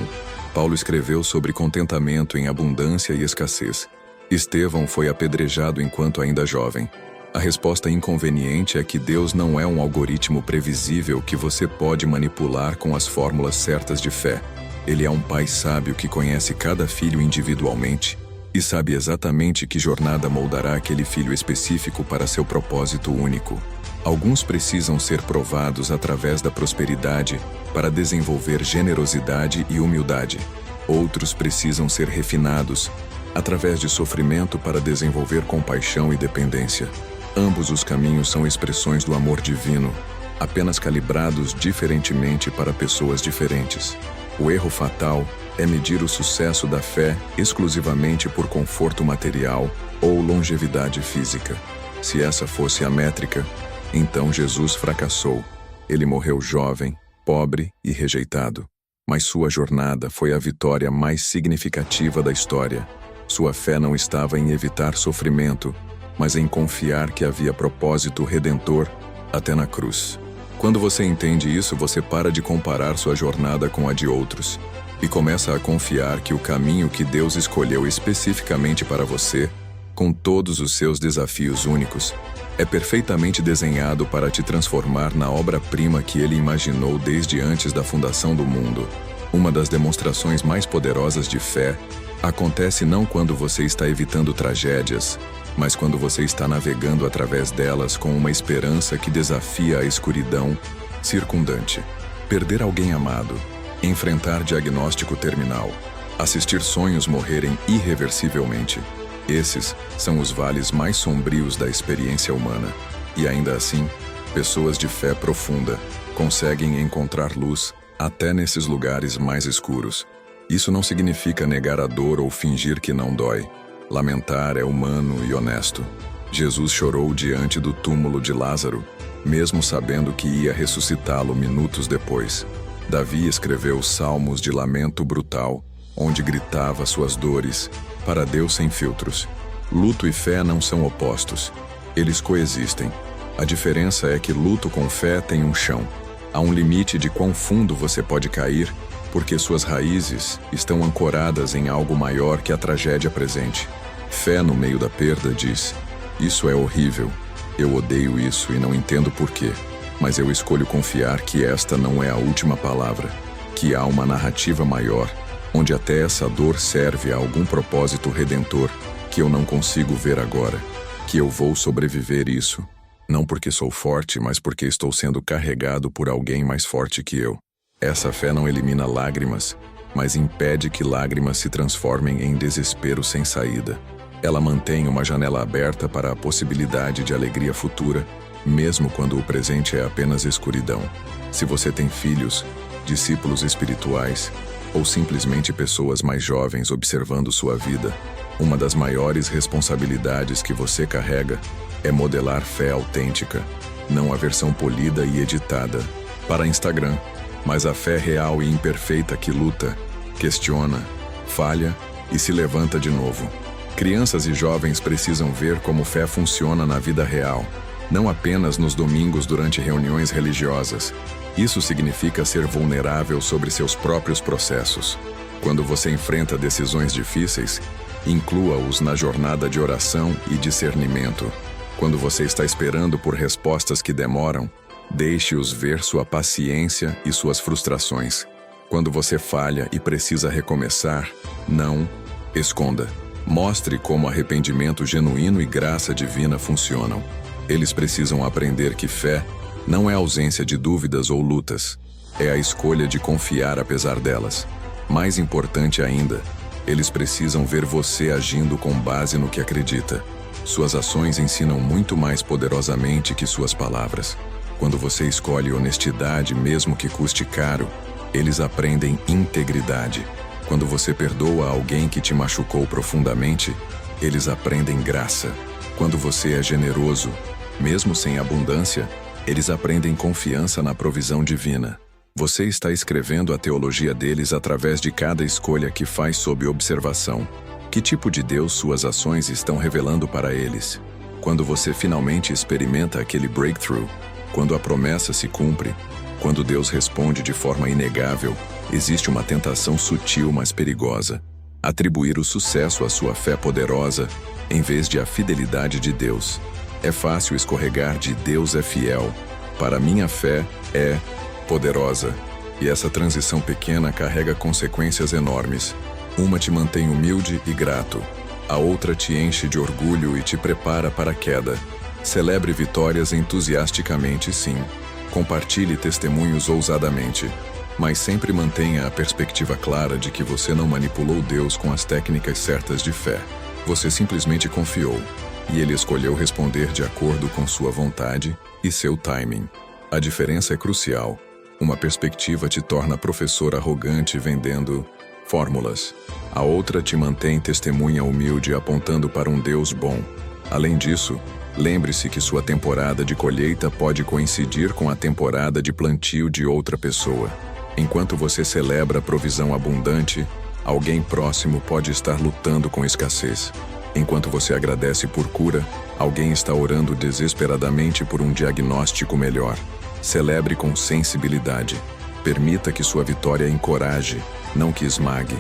Paulo escreveu sobre contentamento em abundância e escassez, Estevão foi apedrejado enquanto ainda jovem. A resposta inconveniente é que Deus não é um algoritmo previsível que você pode manipular com as fórmulas certas de fé. Ele é um pai sábio que conhece cada filho individualmente e sabe exatamente que jornada moldará aquele filho específico para seu propósito único. Alguns precisam ser provados através da prosperidade para desenvolver generosidade e humildade. Outros precisam ser refinados através de sofrimento para desenvolver compaixão e dependência. Ambos os caminhos são expressões do amor divino, apenas calibrados diferentemente para pessoas diferentes. O erro fatal é medir o sucesso da fé exclusivamente por conforto material ou longevidade física. Se essa fosse a métrica, então Jesus fracassou. Ele morreu jovem, pobre e rejeitado. Mas sua jornada foi a vitória mais significativa da história. Sua fé não estava em evitar sofrimento, mas em confiar que havia propósito redentor até na cruz. Quando você entende isso, você para de comparar sua jornada com a de outros e começa a confiar que o caminho que Deus escolheu especificamente para você, com todos os seus desafios únicos, é perfeitamente desenhado para te transformar na obra-prima que Ele imaginou desde antes da fundação do mundo. Uma das demonstrações mais poderosas de fé acontece não quando você está evitando tragédias, mas quando você está navegando através delas com uma esperança que desafia a escuridão circundante. Perder alguém amado, enfrentar diagnóstico terminal, assistir sonhos morrerem irreversivelmente. Esses são os vales mais sombrios da experiência humana. E ainda assim, pessoas de fé profunda conseguem encontrar luz até nesses lugares mais escuros. Isso não significa negar a dor ou fingir que não dói. Lamentar é humano e honesto. Jesus chorou diante do túmulo de Lázaro, mesmo sabendo que ia ressuscitá-lo minutos depois. Davi escreveu salmos de lamento brutal, onde gritava suas dores para Deus sem filtros. Luto e fé não são opostos. Eles coexistem. A diferença é que luto com fé tem um chão. Há um limite de quão fundo você pode cair, porque suas raízes estão ancoradas em algo maior que a tragédia presente. Fé no meio da perda diz: isso é horrível. Eu odeio isso e não entendo porquê. Mas eu escolho confiar que esta não é a última palavra. Que há uma narrativa maior, onde até essa dor serve a algum propósito redentor que eu não consigo ver agora. Que eu vou sobreviver isso. Não porque sou forte, mas porque estou sendo carregado por alguém mais forte que eu. Essa fé não elimina lágrimas, mas impede que lágrimas se transformem em desespero sem saída. Ela mantém uma janela aberta para a possibilidade de alegria futura, mesmo quando o presente é apenas escuridão. Se você tem filhos, discípulos espirituais, ou simplesmente pessoas mais jovens observando sua vida, uma das maiores responsabilidades que você carrega é modelar fé autêntica, não a versão polida e editada para Instagram, mas a fé real e imperfeita que luta, questiona, falha e se levanta de novo. Crianças e jovens precisam ver como fé funciona na vida real, não apenas nos domingos durante reuniões religiosas. Isso significa ser vulnerável sobre seus próprios processos. Quando você enfrenta decisões difíceis, inclua-os na jornada de oração e discernimento. Quando você está esperando por respostas que demoram, deixe-os ver sua paciência e suas frustrações. Quando você falha e precisa recomeçar, não esconda. Mostre como arrependimento genuíno e graça divina funcionam. Eles precisam aprender que fé não é ausência de dúvidas ou lutas. É a escolha de confiar apesar delas. Mais importante ainda, eles precisam ver você agindo com base no que acredita. Suas ações ensinam muito mais poderosamente que suas palavras. Quando você escolhe honestidade, mesmo que custe caro, eles aprendem integridade. Quando você perdoa alguém que te machucou profundamente, eles aprendem graça. Quando você é generoso, mesmo sem abundância, eles aprendem confiança na provisão divina. Você está escrevendo a teologia deles através de cada escolha que faz sob observação. Que tipo de Deus suas ações estão revelando para eles? Quando você finalmente experimenta aquele breakthrough, quando a promessa se cumpre, quando Deus responde de forma inegável, existe uma tentação sutil, mas perigosa: atribuir o sucesso à sua fé poderosa, em vez de à fidelidade de Deus. É fácil escorregar de Deus é fiel para minha fé é poderosa. E essa transição pequena carrega consequências enormes. Uma te mantém humilde e grato. A outra te enche de orgulho e te prepara para a queda. Celebre vitórias entusiasticamente, sim. Compartilhe testemunhos ousadamente. Mas sempre mantenha a perspectiva clara de que você não manipulou Deus com as técnicas certas de fé. Você simplesmente confiou. E Ele escolheu responder de acordo com sua vontade e seu timing. A diferença é crucial. Uma perspectiva te torna professor arrogante vendendo fórmulas. A outra te mantém testemunha humilde apontando para um Deus bom. Além disso, lembre-se que sua temporada de colheita pode coincidir com a temporada de plantio de outra pessoa. Enquanto você celebra a provisão abundante, alguém próximo pode estar lutando com escassez. Enquanto você agradece por cura, alguém está orando desesperadamente por um diagnóstico melhor. Celebre com sensibilidade. Permita que sua vitória encoraje, não que esmague.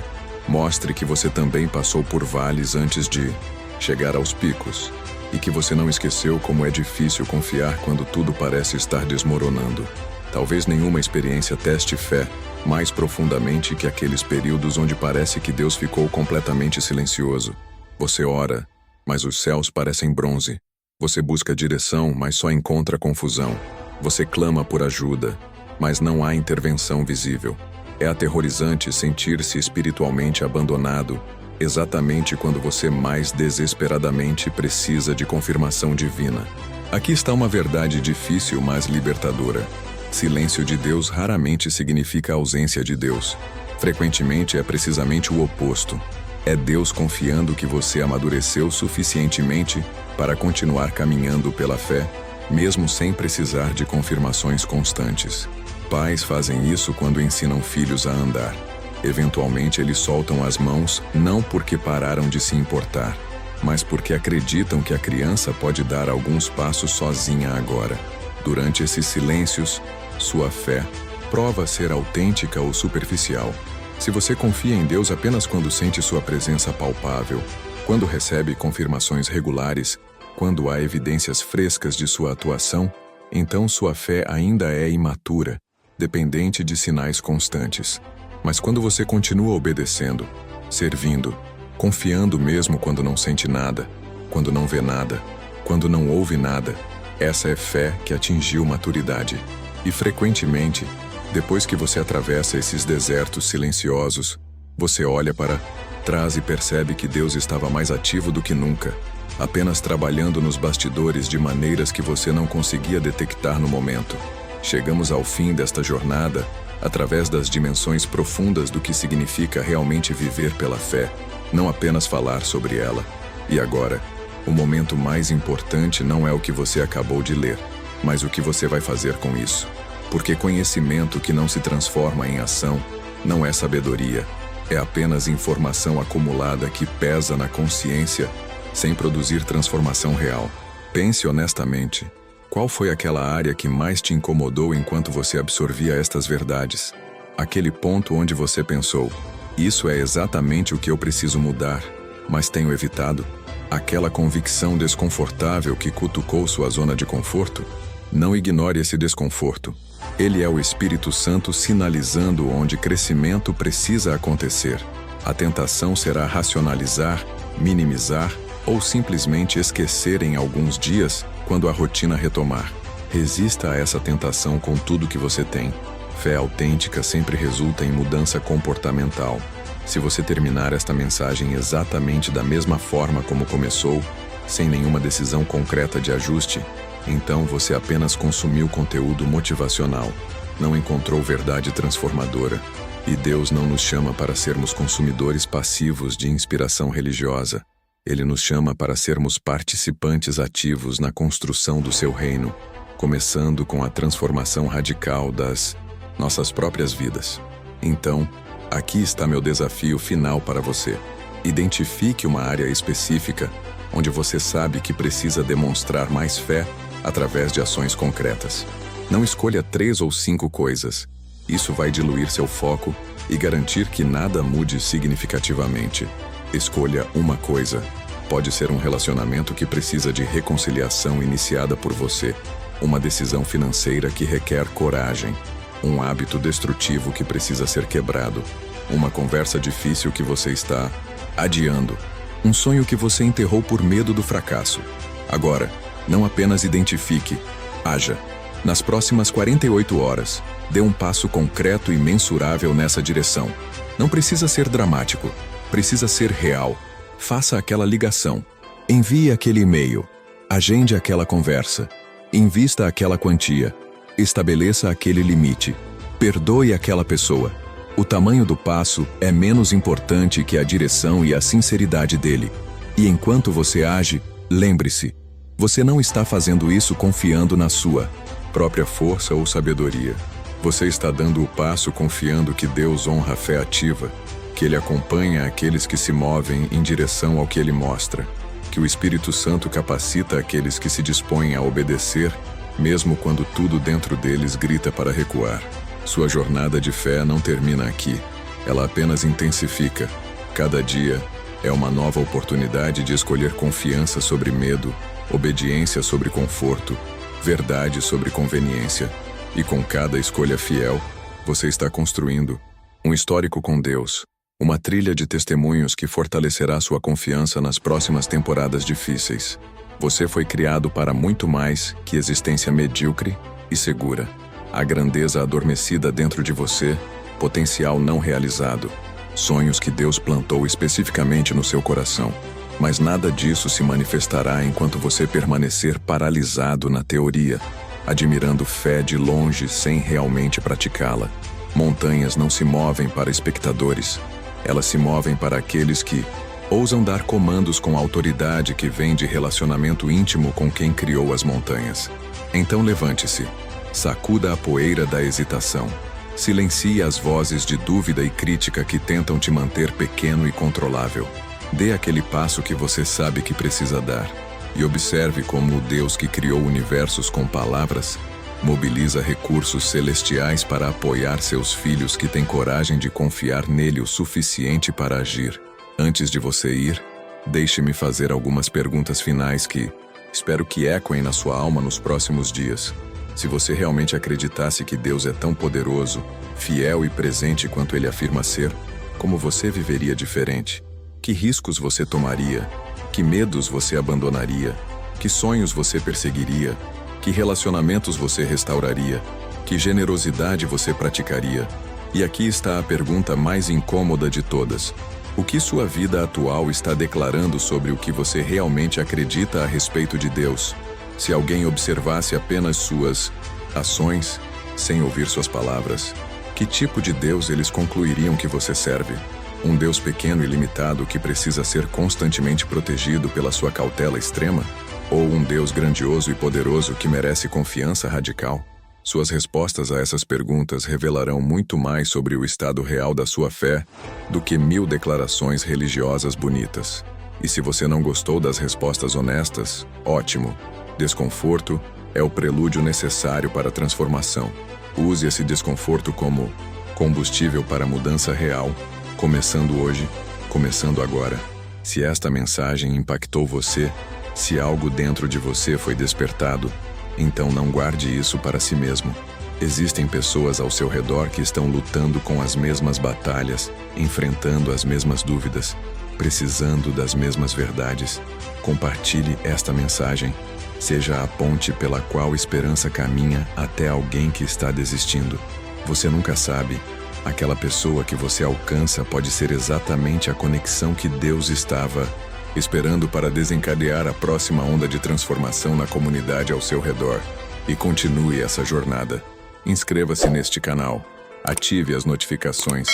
Mostre que você também passou por vales antes de chegar aos picos. E que você não esqueceu como é difícil confiar quando tudo parece estar desmoronando. Talvez nenhuma experiência teste fé mais profundamente que aqueles períodos onde parece que Deus ficou completamente silencioso. Você ora, mas os céus parecem bronze. Você busca direção, mas só encontra confusão. Você clama por ajuda, mas não há intervenção visível. É aterrorizante sentir-se espiritualmente abandonado, exatamente quando você mais desesperadamente precisa de confirmação divina. Aqui está uma verdade difícil, mas libertadora. Silêncio de Deus raramente significa ausência de Deus. Frequentemente é precisamente o oposto. É Deus confiando que você amadureceu suficientemente para continuar caminhando pela fé, mesmo sem precisar de confirmações constantes. Pais fazem isso quando ensinam filhos a andar. Eventualmente eles soltam as mãos, não porque pararam de se importar, mas porque acreditam que a criança pode dar alguns passos sozinha agora. Durante esses silêncios, sua fé prova ser autêntica ou superficial. Se você confia em Deus apenas quando sente sua presença palpável, quando recebe confirmações regulares, quando há evidências frescas de sua atuação, então sua fé ainda é imatura, dependente de sinais constantes. Mas quando você continua obedecendo, servindo, confiando mesmo quando não sente nada, quando não vê nada, quando não ouve nada, essa é fé que atingiu maturidade. E frequentemente, depois que você atravessa esses desertos silenciosos, você olha para trás e percebe que Deus estava mais ativo do que nunca, apenas trabalhando nos bastidores de maneiras que você não conseguia detectar no momento. Chegamos ao fim desta jornada, através das dimensões profundas do que significa realmente viver pela fé, não apenas falar sobre ela. E agora, o momento mais importante não é o que você acabou de ler, mas o que você vai fazer com isso. Porque conhecimento que não se transforma em ação não é sabedoria, é apenas informação acumulada que pesa na consciência sem produzir transformação real. Pense honestamente, qual foi aquela área que mais te incomodou enquanto você absorvia estas verdades? Aquele ponto onde você pensou, isso é exatamente o que eu preciso mudar, mas tenho evitado? Aquela convicção desconfortável que cutucou sua zona de conforto? Não ignore esse desconforto. Ele é o Espírito Santo sinalizando onde crescimento precisa acontecer. A tentação será racionalizar, minimizar ou simplesmente esquecer em alguns dias quando a rotina retomar. Resista a essa tentação com tudo que você tem. Fé autêntica sempre resulta em mudança comportamental. Se você terminar esta mensagem exatamente da mesma forma como começou, sem nenhuma decisão concreta de ajuste, então você apenas consumiu conteúdo motivacional, não encontrou verdade transformadora. E Deus não nos chama para sermos consumidores passivos de inspiração religiosa. Ele nos chama para sermos participantes ativos na construção do seu reino, começando com a transformação radical das nossas próprias vidas. Então, aqui está meu desafio final para você. Identifique uma área específica onde você sabe que precisa demonstrar mais fé através de ações concretas. Não escolha 3 ou 5 coisas. Isso vai diluir seu foco e garantir que nada mude significativamente. Escolha uma coisa. Pode ser um relacionamento que precisa de reconciliação iniciada por você, uma decisão financeira que requer coragem, um hábito destrutivo que precisa ser quebrado, uma conversa difícil que você está adiando, um sonho que você enterrou por medo do fracasso. Agora, não apenas identifique, haja. Nas próximas 48 horas, dê um passo concreto e mensurável nessa direção. Não precisa ser dramático, precisa ser real. Faça aquela ligação, envie aquele e-mail, agende aquela conversa, invista aquela quantia, estabeleça aquele limite, perdoe aquela pessoa. O tamanho do passo é menos importante que a direção e a sinceridade dele. E enquanto você age, lembre-se, você não está fazendo isso confiando na sua própria força ou sabedoria. Você está dando o passo confiando que Deus honra a fé ativa, que Ele acompanha aqueles que se movem em direção ao que Ele mostra, que o Espírito Santo capacita aqueles que se dispõem a obedecer, mesmo quando tudo dentro deles grita para recuar. Sua jornada de fé não termina aqui, ela apenas intensifica. Cada dia é uma nova oportunidade de escolher confiança sobre medo, obediência sobre conforto, verdade sobre conveniência. E com cada escolha fiel, você está construindo um histórico com Deus, uma trilha de testemunhos que fortalecerá sua confiança nas próximas temporadas difíceis. Você foi criado para muito mais que existência medíocre e segura. A grandeza adormecida dentro de você, potencial não realizado, sonhos que Deus plantou especificamente no seu coração. Mas nada disso se manifestará enquanto você permanecer paralisado na teoria, admirando fé de longe sem realmente praticá-la. Montanhas não se movem para espectadores, elas se movem para aqueles que ousam dar comandos com autoridade que vem de relacionamento íntimo com quem criou as montanhas. Então levante-se, sacuda a poeira da hesitação, silencie as vozes de dúvida e crítica que tentam te manter pequeno e controlável. Dê aquele passo que você sabe que precisa dar. E observe como o Deus que criou universos com palavras mobiliza recursos celestiais para apoiar seus filhos que têm coragem de confiar nele o suficiente para agir. Antes de você ir, deixe-me fazer algumas perguntas finais que espero que ecoem na sua alma nos próximos dias. Se você realmente acreditasse que Deus é tão poderoso, fiel e presente quanto ele afirma ser, como você viveria diferente? Que riscos você tomaria? Que medos você abandonaria? Que sonhos você perseguiria? Que relacionamentos você restauraria? Que generosidade você praticaria? E aqui está a pergunta mais incômoda de todas. O que sua vida atual está declarando sobre o que você realmente acredita a respeito de Deus? Se alguém observasse apenas suas ações, sem ouvir suas palavras, que tipo de Deus eles concluiriam que você serve? Um Deus pequeno e limitado que precisa ser constantemente protegido pela sua cautela extrema? Ou um Deus grandioso e poderoso que merece confiança radical? Suas respostas a essas perguntas revelarão muito mais sobre o estado real da sua fé do que 1000 declarações religiosas bonitas. E se você não gostou das respostas honestas, ótimo. Desconforto é o prelúdio necessário para a transformação. Use esse desconforto como combustível para a mudança real, começando hoje, começando agora. Se esta mensagem impactou você, se algo dentro de você foi despertado, então não guarde isso para si mesmo. Existem pessoas ao seu redor que estão lutando com as mesmas batalhas, enfrentando as mesmas dúvidas, precisando das mesmas verdades. Compartilhe esta mensagem. Seja a ponte pela qual esperança caminha até alguém que está desistindo. Você nunca sabe. Aquela pessoa que você alcança pode ser exatamente a conexão que Deus estava esperando para desencadear a próxima onda de transformação na comunidade ao seu redor. E continue essa jornada. Inscreva-se neste canal. Ative as notificações,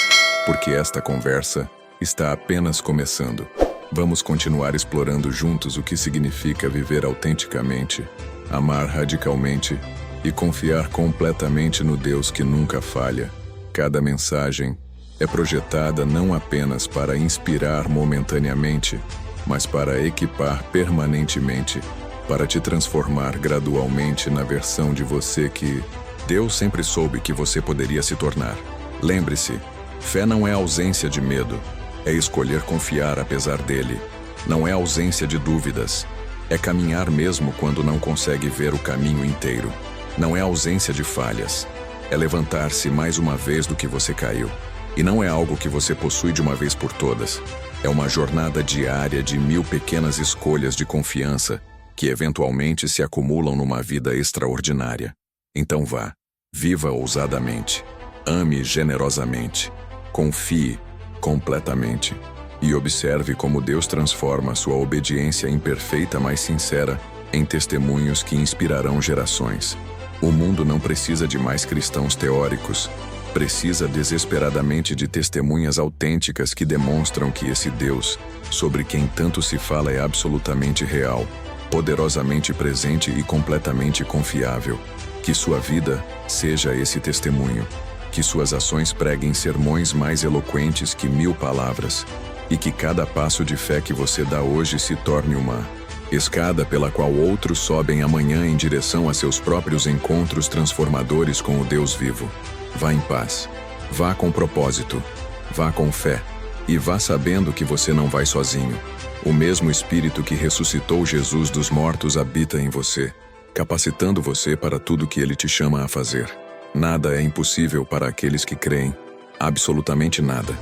porque esta conversa está apenas começando. Vamos continuar explorando juntos o que significa viver autenticamente, amar radicalmente e confiar completamente no Deus que nunca falha. Cada mensagem é projetada não apenas para inspirar momentaneamente, mas para equipar permanentemente, para te transformar gradualmente na versão de você que Deus sempre soube que você poderia se tornar. Lembre-se, fé não é ausência de medo, é escolher confiar apesar dele. Não é ausência de dúvidas, é caminhar mesmo quando não consegue ver o caminho inteiro. Não é ausência de falhas, é levantar-se mais uma vez do que você caiu. E não é algo que você possui de uma vez por todas. É uma jornada diária de 1000 pequenas escolhas de confiança que eventualmente se acumulam numa vida extraordinária. Então vá, viva ousadamente, ame generosamente, confie completamente e observe como Deus transforma sua obediência imperfeita mais sincera em testemunhos que inspirarão gerações. O mundo não precisa de mais cristãos teóricos, precisa desesperadamente de testemunhas autênticas que demonstram que esse Deus, sobre quem tanto se fala, é absolutamente real, poderosamente presente e completamente confiável. Que sua vida seja esse testemunho, que suas ações preguem sermões mais eloquentes que 1000 palavras, e que cada passo de fé que você dá hoje se torne uma escada pela qual outros sobem amanhã em direção a seus próprios encontros transformadores com o Deus vivo. Vá em paz, vá com propósito, vá com fé, e vá sabendo que você não vai sozinho. O mesmo Espírito que ressuscitou Jesus dos mortos habita em você, capacitando você para tudo que ele te chama a fazer. Nada é impossível para aqueles que creem, absolutamente nada.